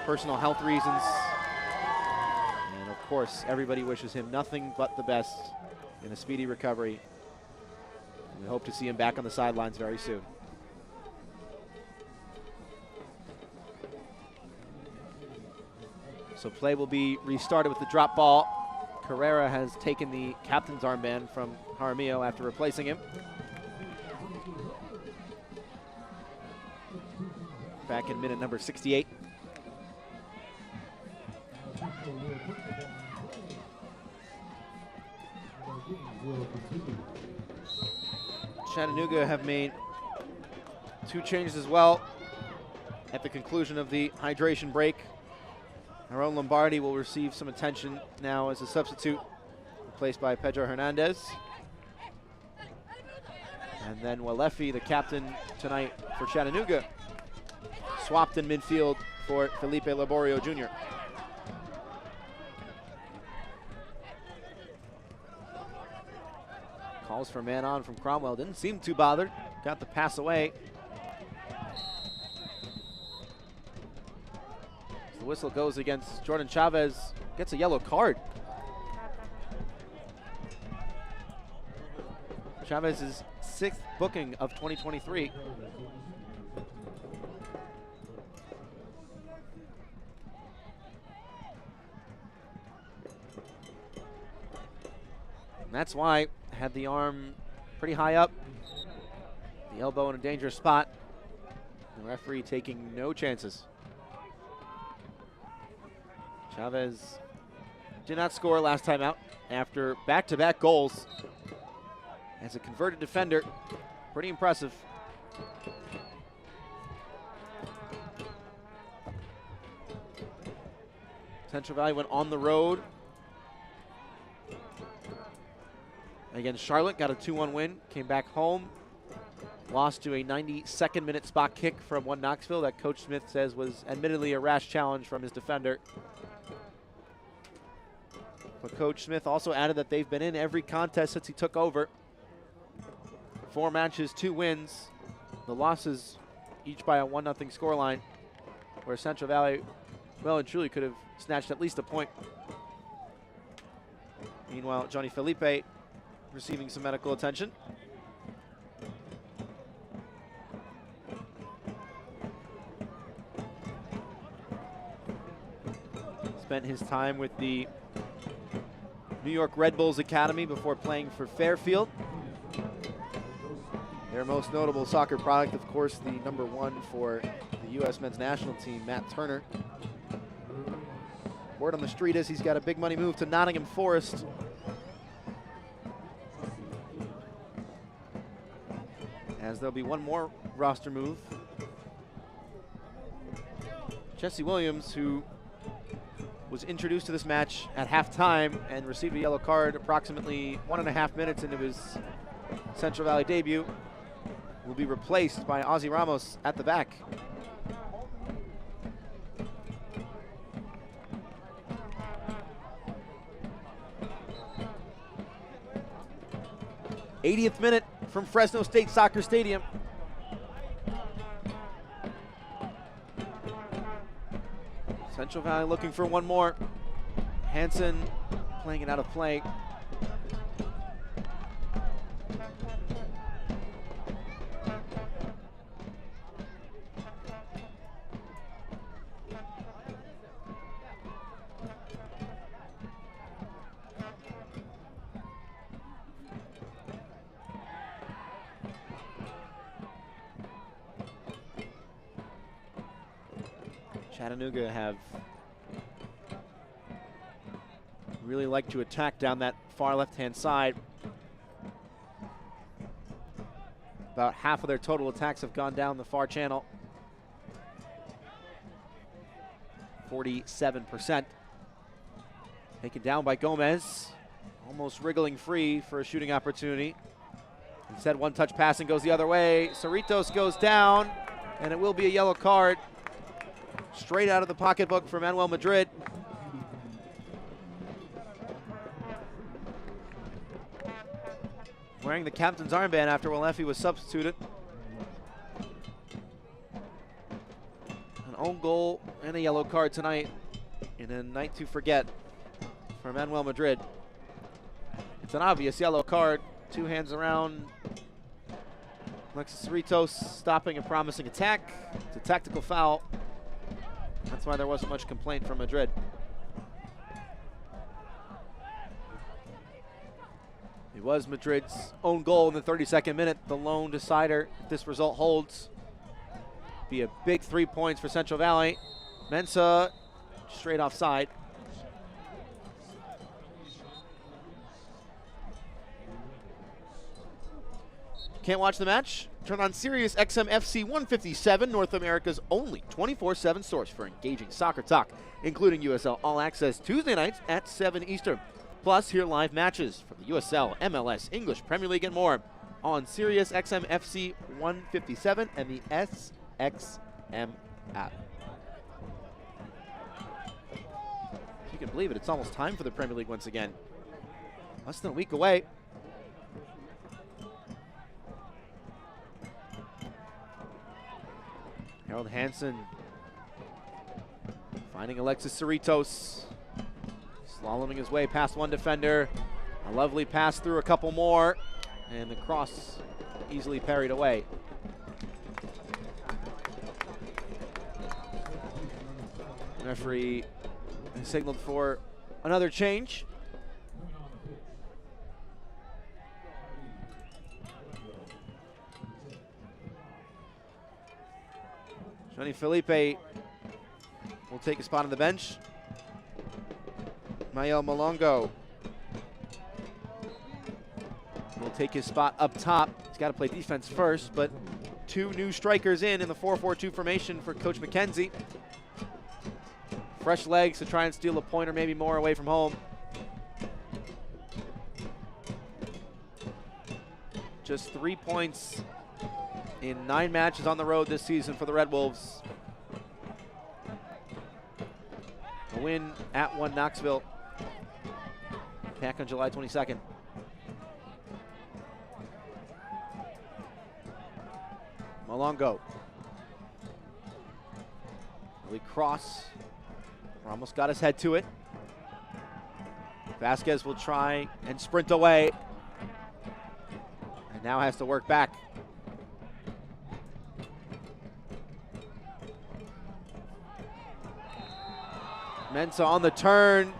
personal health reasons. And of course, everybody wishes him nothing but the best in a speedy recovery. We hope to see him back on the sidelines very soon. So play will be restarted with the drop ball. Carrera has taken the captain's armband from Jaramillo after replacing him. Back in minute number 68. Chattanooga have made 2 changes as well at the conclusion of the hydration break. Our own Lombardi will receive some attention now as a substitute, replaced by Pedro Hernandez. And then Walefi, the captain tonight for Chattanooga, swapped in midfield for Felipe Laborio Jr. Calls for man on from Cromwell, didn't seem too bothered, got the pass away. The whistle goes against Jordan Chavez, gets a yellow card. Chavez's 6th booking of 2023. And that's why had the arm pretty high up, the elbow in a dangerous spot. The referee taking no chances. Chavez did not score last time out after back-to-back goals as a converted defender. Pretty impressive. Central Valley went on the road against Charlotte, got a 2-1 win, came back home, lost to a 92nd minute spot kick from one Knoxville that Coach Smith says was admittedly a rash challenge from his defender. But Coach Smith also added that they've been in every contest since he took over. 4 matches, 2 wins. The losses each by a 1-0 scoreline, where Central Valley well and truly could have snatched at least a point. Meanwhile, Johnny Felipe receiving some medical attention. Spent his time with the New York Red Bulls Academy before playing for Fairfield. Their most notable soccer product, of course, the #1 for the U.S. men's national team, Matt Turner. Word on the street is he's got a big money move to Nottingham Forest. As there'll be one more roster move. Jesse Williams, who was introduced to this match at halftime and received a yellow card approximately 1.5 minutes into his Central Valley debut, will be replaced by Ozzy Ramos at the back. '80th minute, from Fresno State Soccer Stadium. Central Valley looking for one more. Hansen playing it out of play. Chattanooga have really liked to attack down that far left-hand side. About half of their total attacks have gone down the far channel. 47%. Taken down by Gomez. Almost wriggling free for a shooting opportunity. Instead, one-touch passing goes the other way. Cerritos goes down, and it will be a yellow card. Straight out of the pocketbook for Manuel Madrid. Wearing the captain's armband after Walefi was substituted. An own goal and a yellow card tonight in a night to forget for Manuel Madrid. It's an obvious yellow card. Two hands around Alexis Cerritos, stopping a promising attack. It's a tactical foul. That's why there wasn't much complaint from Madrid. It was Madrid's own goal in the 32nd minute, the lone decider. If this result holds, be a big 3 points for Central Valley. Mensah straight offside. Can't watch the match? Turn on Sirius XM FC 157, North America's only 24/7 source for engaging soccer talk, including USL All Access Tuesday nights at 7 Eastern. Plus, hear live matches for the USL, MLS, English, Premier League, and more on Sirius XM FC 157 and the SXM app. If you can believe it, it's almost time for the Premier League once again. Less than a week away. Harold Hansen finding Alexis Cerritos, slaloming his way past one defender. A lovely pass through a couple more, and the cross easily parried away. The referee signaled for another change. Johnny Felipe will take a spot on the bench. Mael Malongo will take his spot up top. He's got to play defense first, but two new strikers in the 4-4-2 formation for Coach McKenzie. Fresh legs to try and steal a point or maybe more away from home. Just 3 points in 9 matches on the road this season for the Red Wolves. A win at 1 Knoxville back on July 22nd. Malongo. Early cross. Ramos got his head to it. Vasquez will try and sprint away. And now has to work back. Mensah on the turn.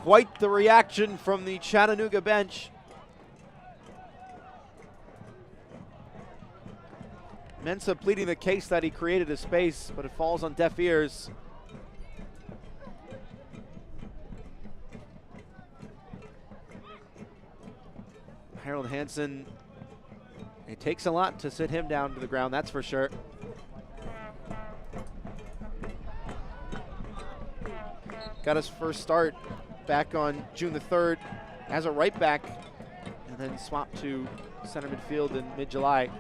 Quite the reaction from the Chattanooga bench. Mensah pleading the case that he created a space, but it falls on deaf ears. Harold Hansen, it takes a lot to sit him down to the ground, that's for sure. Got his first start back on June the 3rd as a right back, and then swapped to center midfield in mid-July.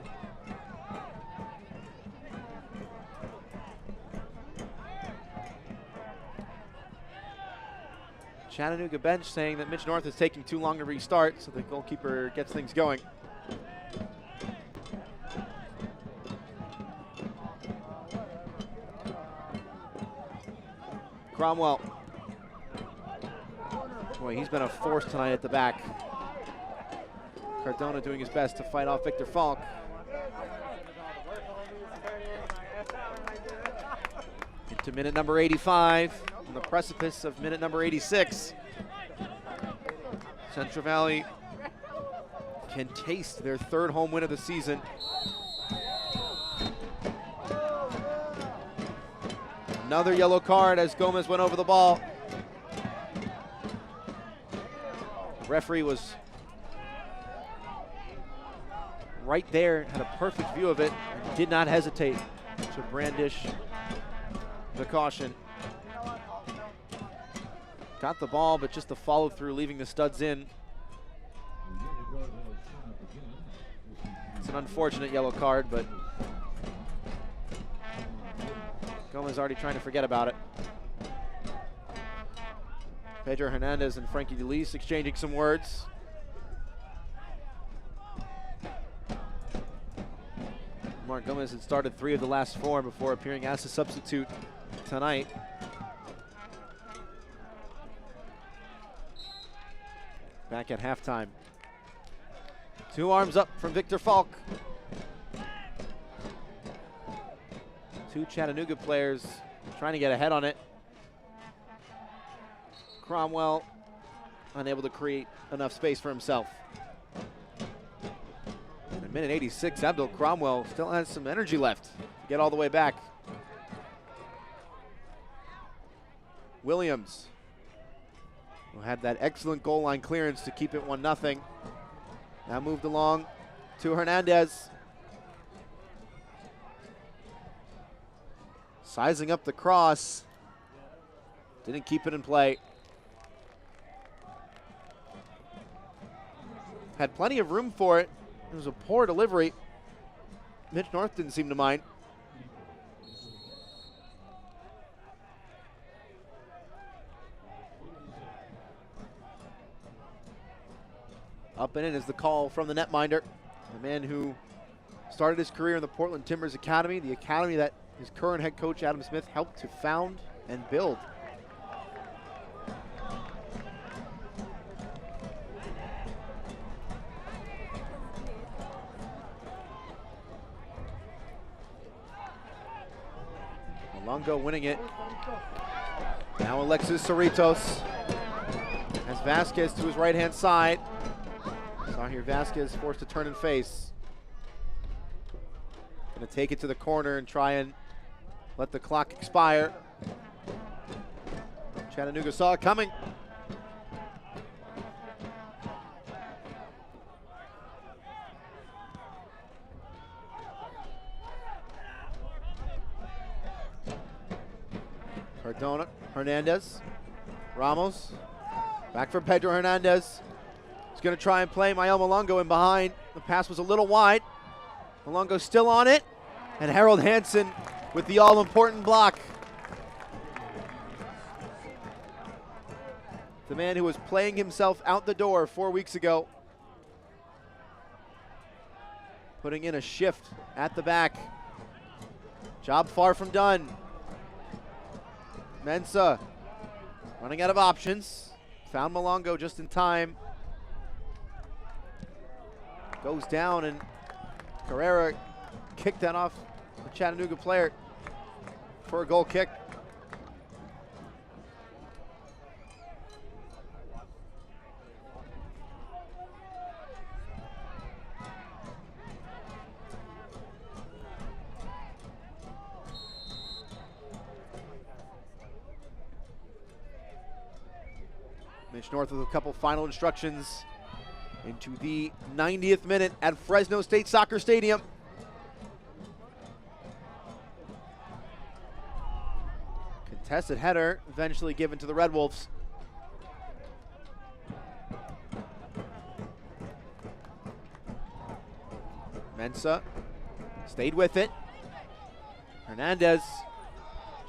Chattanooga bench saying that Mitch North is taking too long to restart, so the goalkeeper gets things going. Cromwell. Boy, he's been a force tonight at the back. Cardona doing his best to fight off Victor Falk. Into minute number 85, on the precipice of minute number 86. Central Valley can taste their third home win of the season. Another yellow card as Gomez went over the ball. The referee was right there, had a perfect view of it, and did not hesitate to brandish the caution. Got the ball, but just the follow through, leaving the studs in. It's an unfortunate yellow card, but Gomez already trying to forget about it. Pedro Hernandez and Frankie DeLise exchanging some words. Mark Gomez had started 3 of the last 4 before appearing as a substitute tonight. Back at halftime. 2 arms up from Victor Falk. 2 Chattanooga players trying to get ahead on it. Cromwell unable to create enough space for himself. And in minute 86, Abdul Cromwell still has some energy left to get all the way back. Williams, who had that excellent goal line clearance to keep it 1-0. Now moved along to Hernandez. Sizing up the cross. Didn't keep it in play. Had plenty of room for it. It was a poor delivery. Mitch North didn't seem to mind. Up and in is the call from the netminder. The man who started his career in the Portland Timbers Academy, the academy that his current head coach Adam Smith helped to found and build. Malongo winning it. Now Alexis Cerritos has Vasquez to his right-hand side. Saw here Vasquez forced to turn and face. Gonna take it to the corner and try and let the clock expire. Chattanooga saw it coming. Cardona, Hernandez, Ramos, back for Pedro Hernandez. He's gonna try and play Mael Malongo in behind. The pass was a little wide. Malongo still on it, and Harold Hansen with the all-important block. The man who was playing himself out the door 4 weeks ago. Putting in a shift at the back. Job far from done. Mensah running out of options. Found Malongo just in time. Goes down, and Carrera kicked that off the Chattanooga player for a goal kick. Mitch North with a couple final instructions into the 90th minute at Fresno State Soccer Stadium. Contested header eventually given to the Red Wolves. Mensah stayed with it. Hernandez.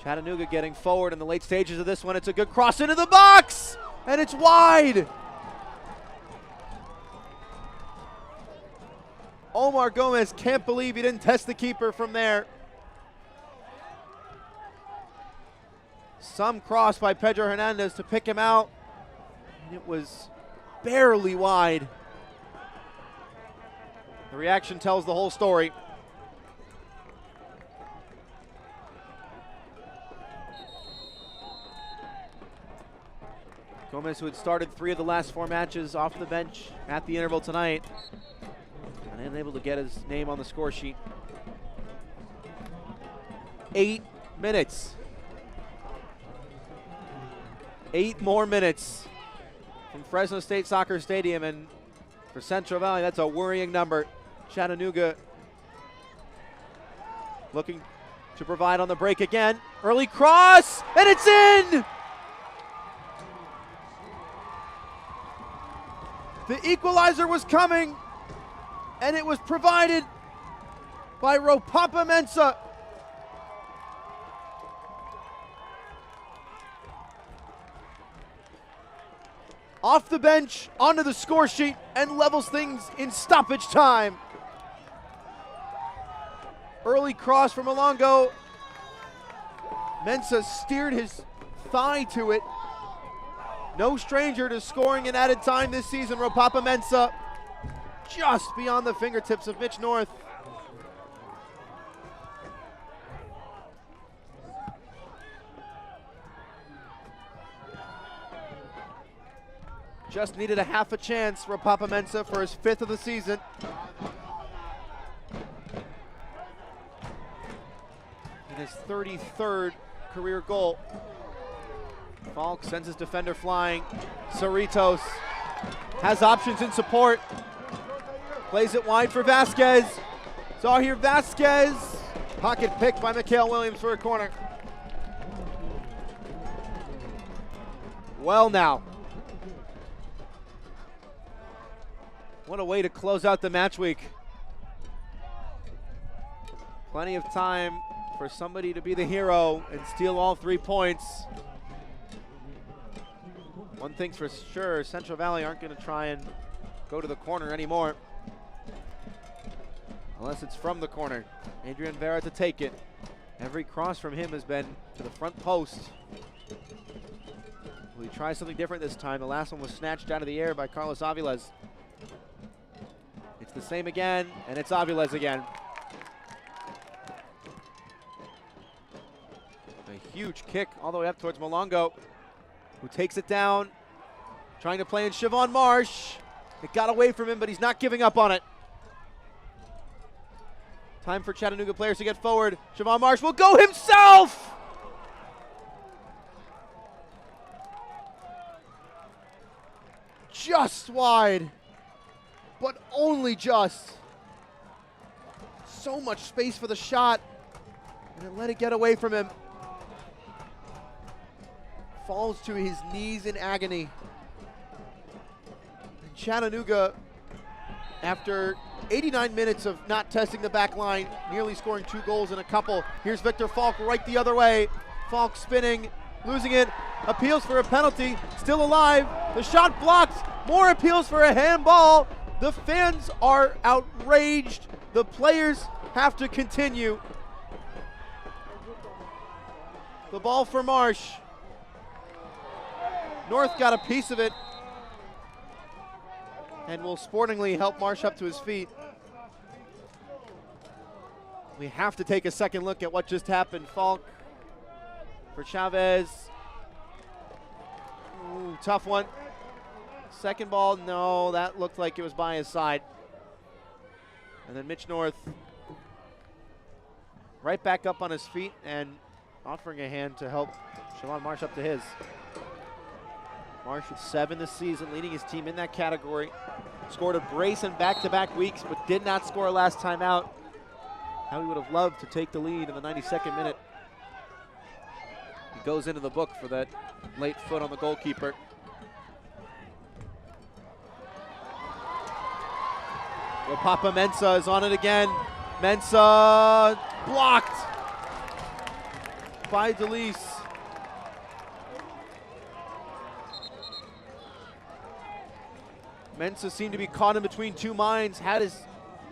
Chattanooga getting forward in the late stages of this one. It's a good cross into the box, and it's wide. Omar Gomez can't believe he didn't test the keeper from there. Some cross by Pedro Hernandez to pick him out. And it was barely wide. The reaction tells the whole story. Gomez, who had started 3 of the last 4 matches off the bench at the interval tonight, and unable to get his name on the score sheet. 8 minutes. 8 more minutes from Fresno State Soccer Stadium, and for Central Valley, that's a worrying number. Chattanooga looking to provide on the break again. Early cross, and it's in! The equalizer was coming, and it was provided by Ropapa Mensah. Off the bench, onto the score sheet, and levels things in stoppage time. Early cross from Malongo. Mensah steered his thigh to it. No stranger to scoring in added time this season. Ropapa Mensah just beyond the fingertips of Mitch North. Just needed a half a chance, Ropapa Mensah, for his 5th of the season. And his 33rd career goal. Falk sends his defender flying. Cerritos has options in support. Plays it wide for Vasquez. Zahir Vasquez. Pocket picked by Mikhail Williams for a corner. Well now. What a way to close out the match week. Plenty of time for somebody to be the hero and steal all 3 points. One thing's for sure, Central Valley aren't going to try and go to the corner anymore. Unless it's from the corner. Adrian Vera to take it. Every cross from him has been to the front post. Will he try something different this time? The last one was snatched out of the air by Carlos Aviles. It's the same again, and it's Aviles again. A huge kick all the way up towards Malongo, who takes it down, trying to play in Siobhan Marsh. It got away from him, but he's not giving up on it. Time for Chattanooga players to get forward. Siobhan Marsh will go himself! Just wide, but only just. So much space for the shot, and then let it get away from him. Falls to his knees in agony. And Chattanooga, after 89 minutes of not testing the back line, nearly scoring 2 goals in a couple. Here's Victor Falk right the other way. Falk spinning, losing it, appeals for a penalty, still alive. The shot blocked, more appeals for a handball. The fans are outraged. The players have to continue. The ball for Marsh. North got a piece of it and will sportingly help Marsh up to his feet. We have to take a second look at what just happened. Falk for Chavez. Ooh, tough one. Second ball, no, that looked like it was by his side. And then Mitch North right back up on his feet and offering a hand to help Siobhan Marsh up to his. Marsh with 7 this season, leading his team in that category. Scored a brace in back-to-back weeks, but did not score last time out. How he would have loved to take the lead in the 92nd minute. He goes into the book for that late foot on the goalkeeper. Ropapa Mensah is on it again. Mensah blocked by Delise. Mensah seemed to be caught in between 2 minds, had his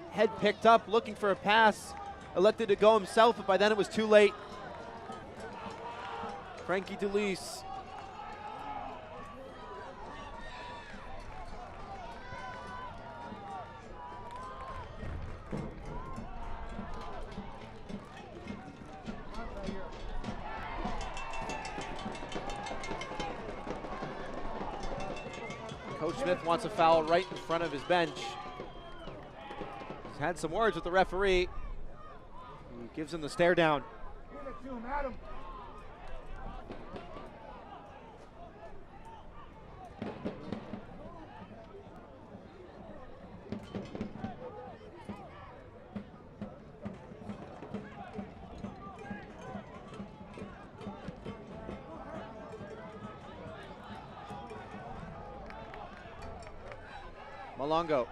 head picked up, looking for a pass, elected to go himself, but by then it was too late. Frankie Delis. Coach Smith wants a foul right in front of his bench. He's had some words with the referee, who gives him the stare down. Malongo.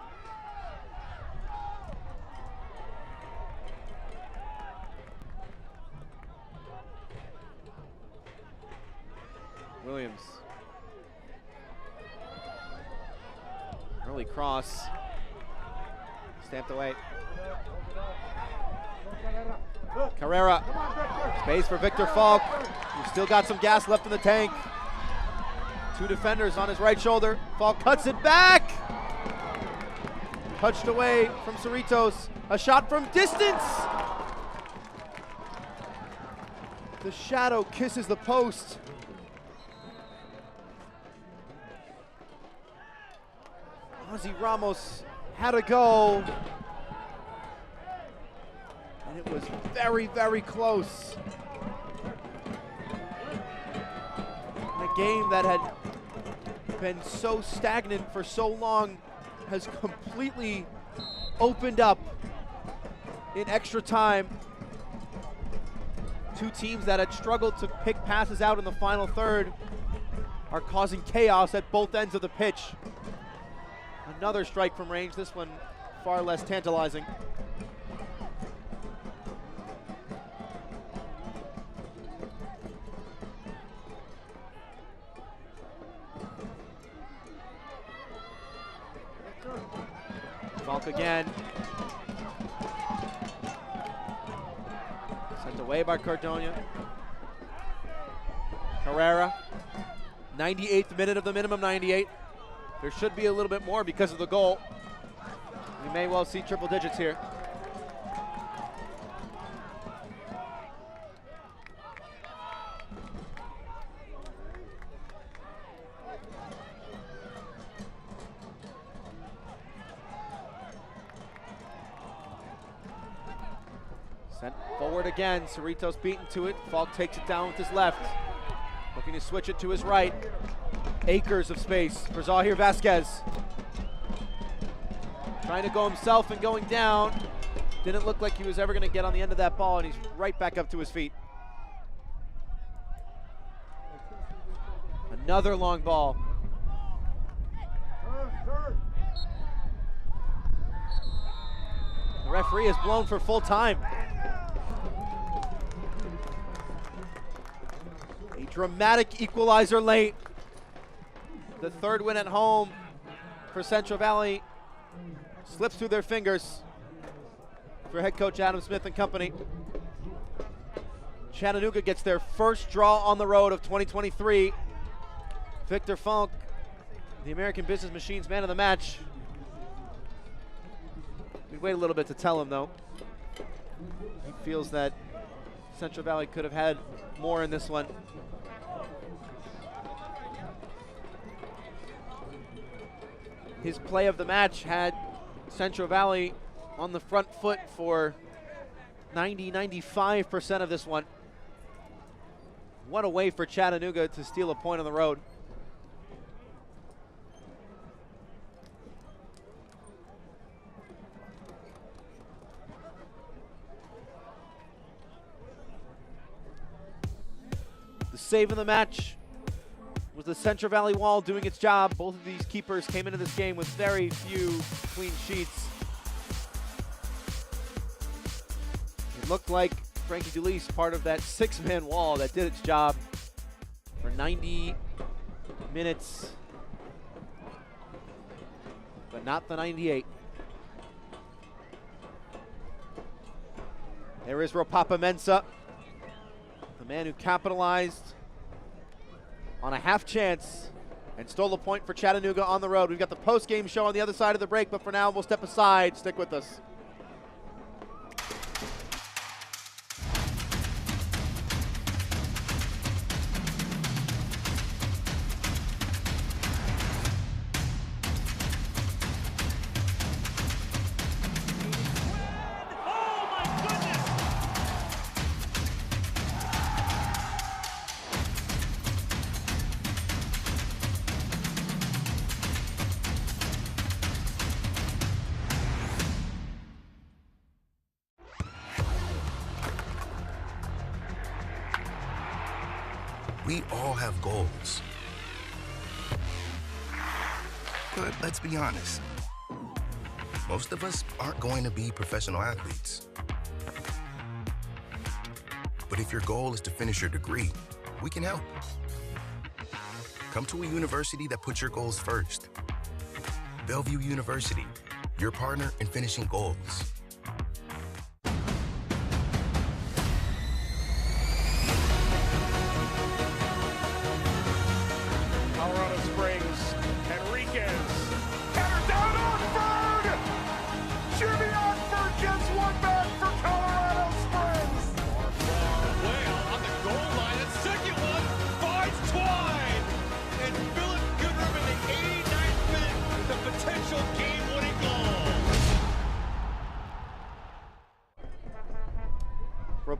Williams. Early cross. Stamped away. Carrera. Space for Victor Falk. He's still got some gas left in the tank. Two defenders on his right shoulder. Falk cuts it back. Touched away from Cerritos. A shot from distance. The shadow kisses the post. Ozzy Ramos had a go. And it was very, very close. In a game that had been so stagnant for so long has completely opened up in extra time. Two teams that had struggled to pick passes out in the final third are causing chaos at both ends of the pitch. Another strike from range, this one far less tantalizing. Falk again. Sent away by Cardona. Carrera. 98th minute of the minimum 98. There should be a little bit more because of the goal. We may well see triple digits here. Sent forward again. Cerritos beaten to it. Falk takes it down with his left. Looking to switch it to his right. Acres of space for Zahir Vasquez. Trying to go himself and going down. Didn't look like he was ever going to get on the end of that ball, and he's right back up to his feet. Another long ball. The referee has blown for full time. A dramatic equalizer late. The third win at home for Central Valley slips through their fingers for head coach Adam Smith and company. Chattanooga gets their first draw on the road of 2023. Victor Falk, the American Business Machine's man of the match. We wait a little bit to tell him, though. He feels that Central Valley could have had more in this one. His play of the match had Central Valley on the front foot for 95% of this one. What a way for Chattanooga to steal a point on the road. The save of the match was the Central Valley wall doing its job. Both of these keepers came into this game with very few clean sheets. It looked like Frankie Delis, part of that six-man wall that did its job for 90 minutes, but not the 98. There is Ropapa Mensah, the man who capitalized on a half chance and stole a point for Chattanooga on the road. We've got the post-game show on the other side of the break, but for now, we'll step aside. Stick with us. We all have goals. But let's be honest, most of us aren't going to be professional athletes. But if your goal is to finish your degree, we can help. Come to a university that puts your goals first. Bellevue University, your partner in finishing goals.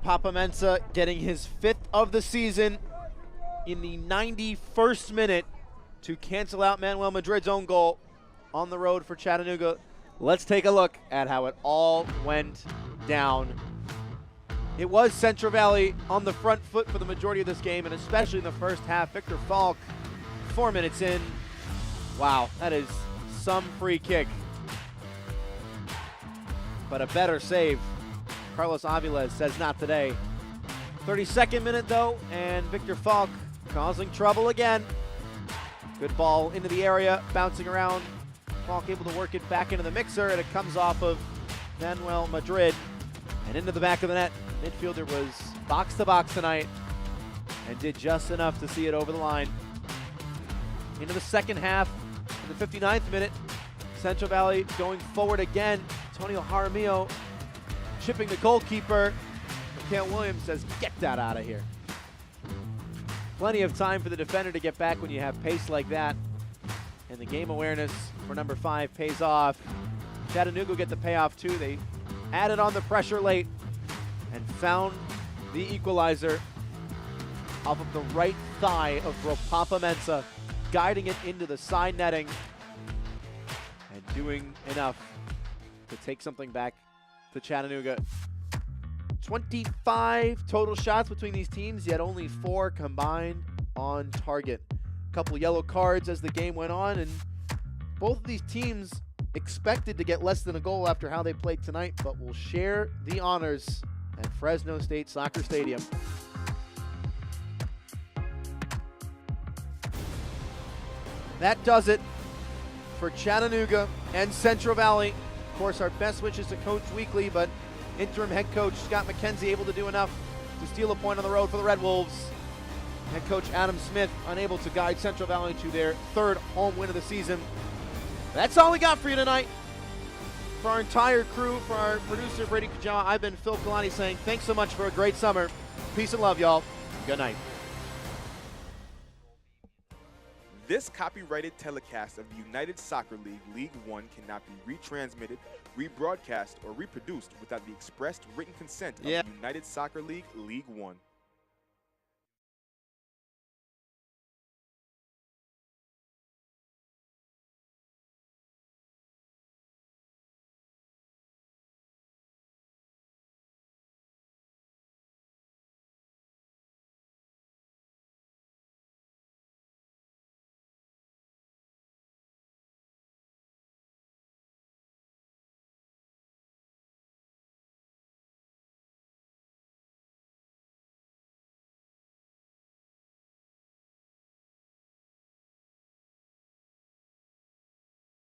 Papa Mensah getting his 5th of the season in the 91st minute to cancel out Manuel Madrid's own goal on the road for Chattanooga. Let's take a look at how it all went down. It was Central Valley on the front foot for the majority of this game, and especially in the first half. Victor Falk, 4 minutes in. Wow, that is some free kick. But a better save. Carlos Aviles says not today. 32nd minute though, and Victor Falk causing trouble again. Good ball into the area, bouncing around. Falk able to work it back into the mixer, and it comes off of Manuel Madrid and into the back of the net. Midfielder was box to box tonight and did just enough to see it over the line. Into the second half, in the 59th minute, Central Valley going forward again. Antonio Jaramillo chipping the goalkeeper. Cam Williams says, get that out of here. Plenty of time for the defender to get back when you have pace like that. And the game awareness for number 5 pays off. Chattanooga will get the payoff too. They added on the pressure late and found the equalizer off of the right thigh of Papa Mensah, guiding it into the side netting and doing enough to take something back to Chattanooga. 25 total shots between these teams, yet only 4 combined on target. A couple yellow cards as the game went on, and both of these teams expected to get less than a goal after how they played tonight, but will share the honors at Fresno State Soccer Stadium. That does it for Chattanooga and Central Valley. Of course, our best wishes to Coach Weekly, but interim head coach Scott McKenzie able to do enough to steal a point on the road for the Red Wolves. Head coach Adam Smith unable to guide Central Valley to their 3rd home win of the season. That's all we got for you tonight. For our entire crew, for our producer Brady Kujawa, I've been Phil Kalani saying thanks so much for a great summer. Peace and love, y'all. Good night. This copyrighted telecast of the United Soccer League League One cannot be retransmitted, rebroadcast, or reproduced without the expressed written consent of the United Soccer League League One.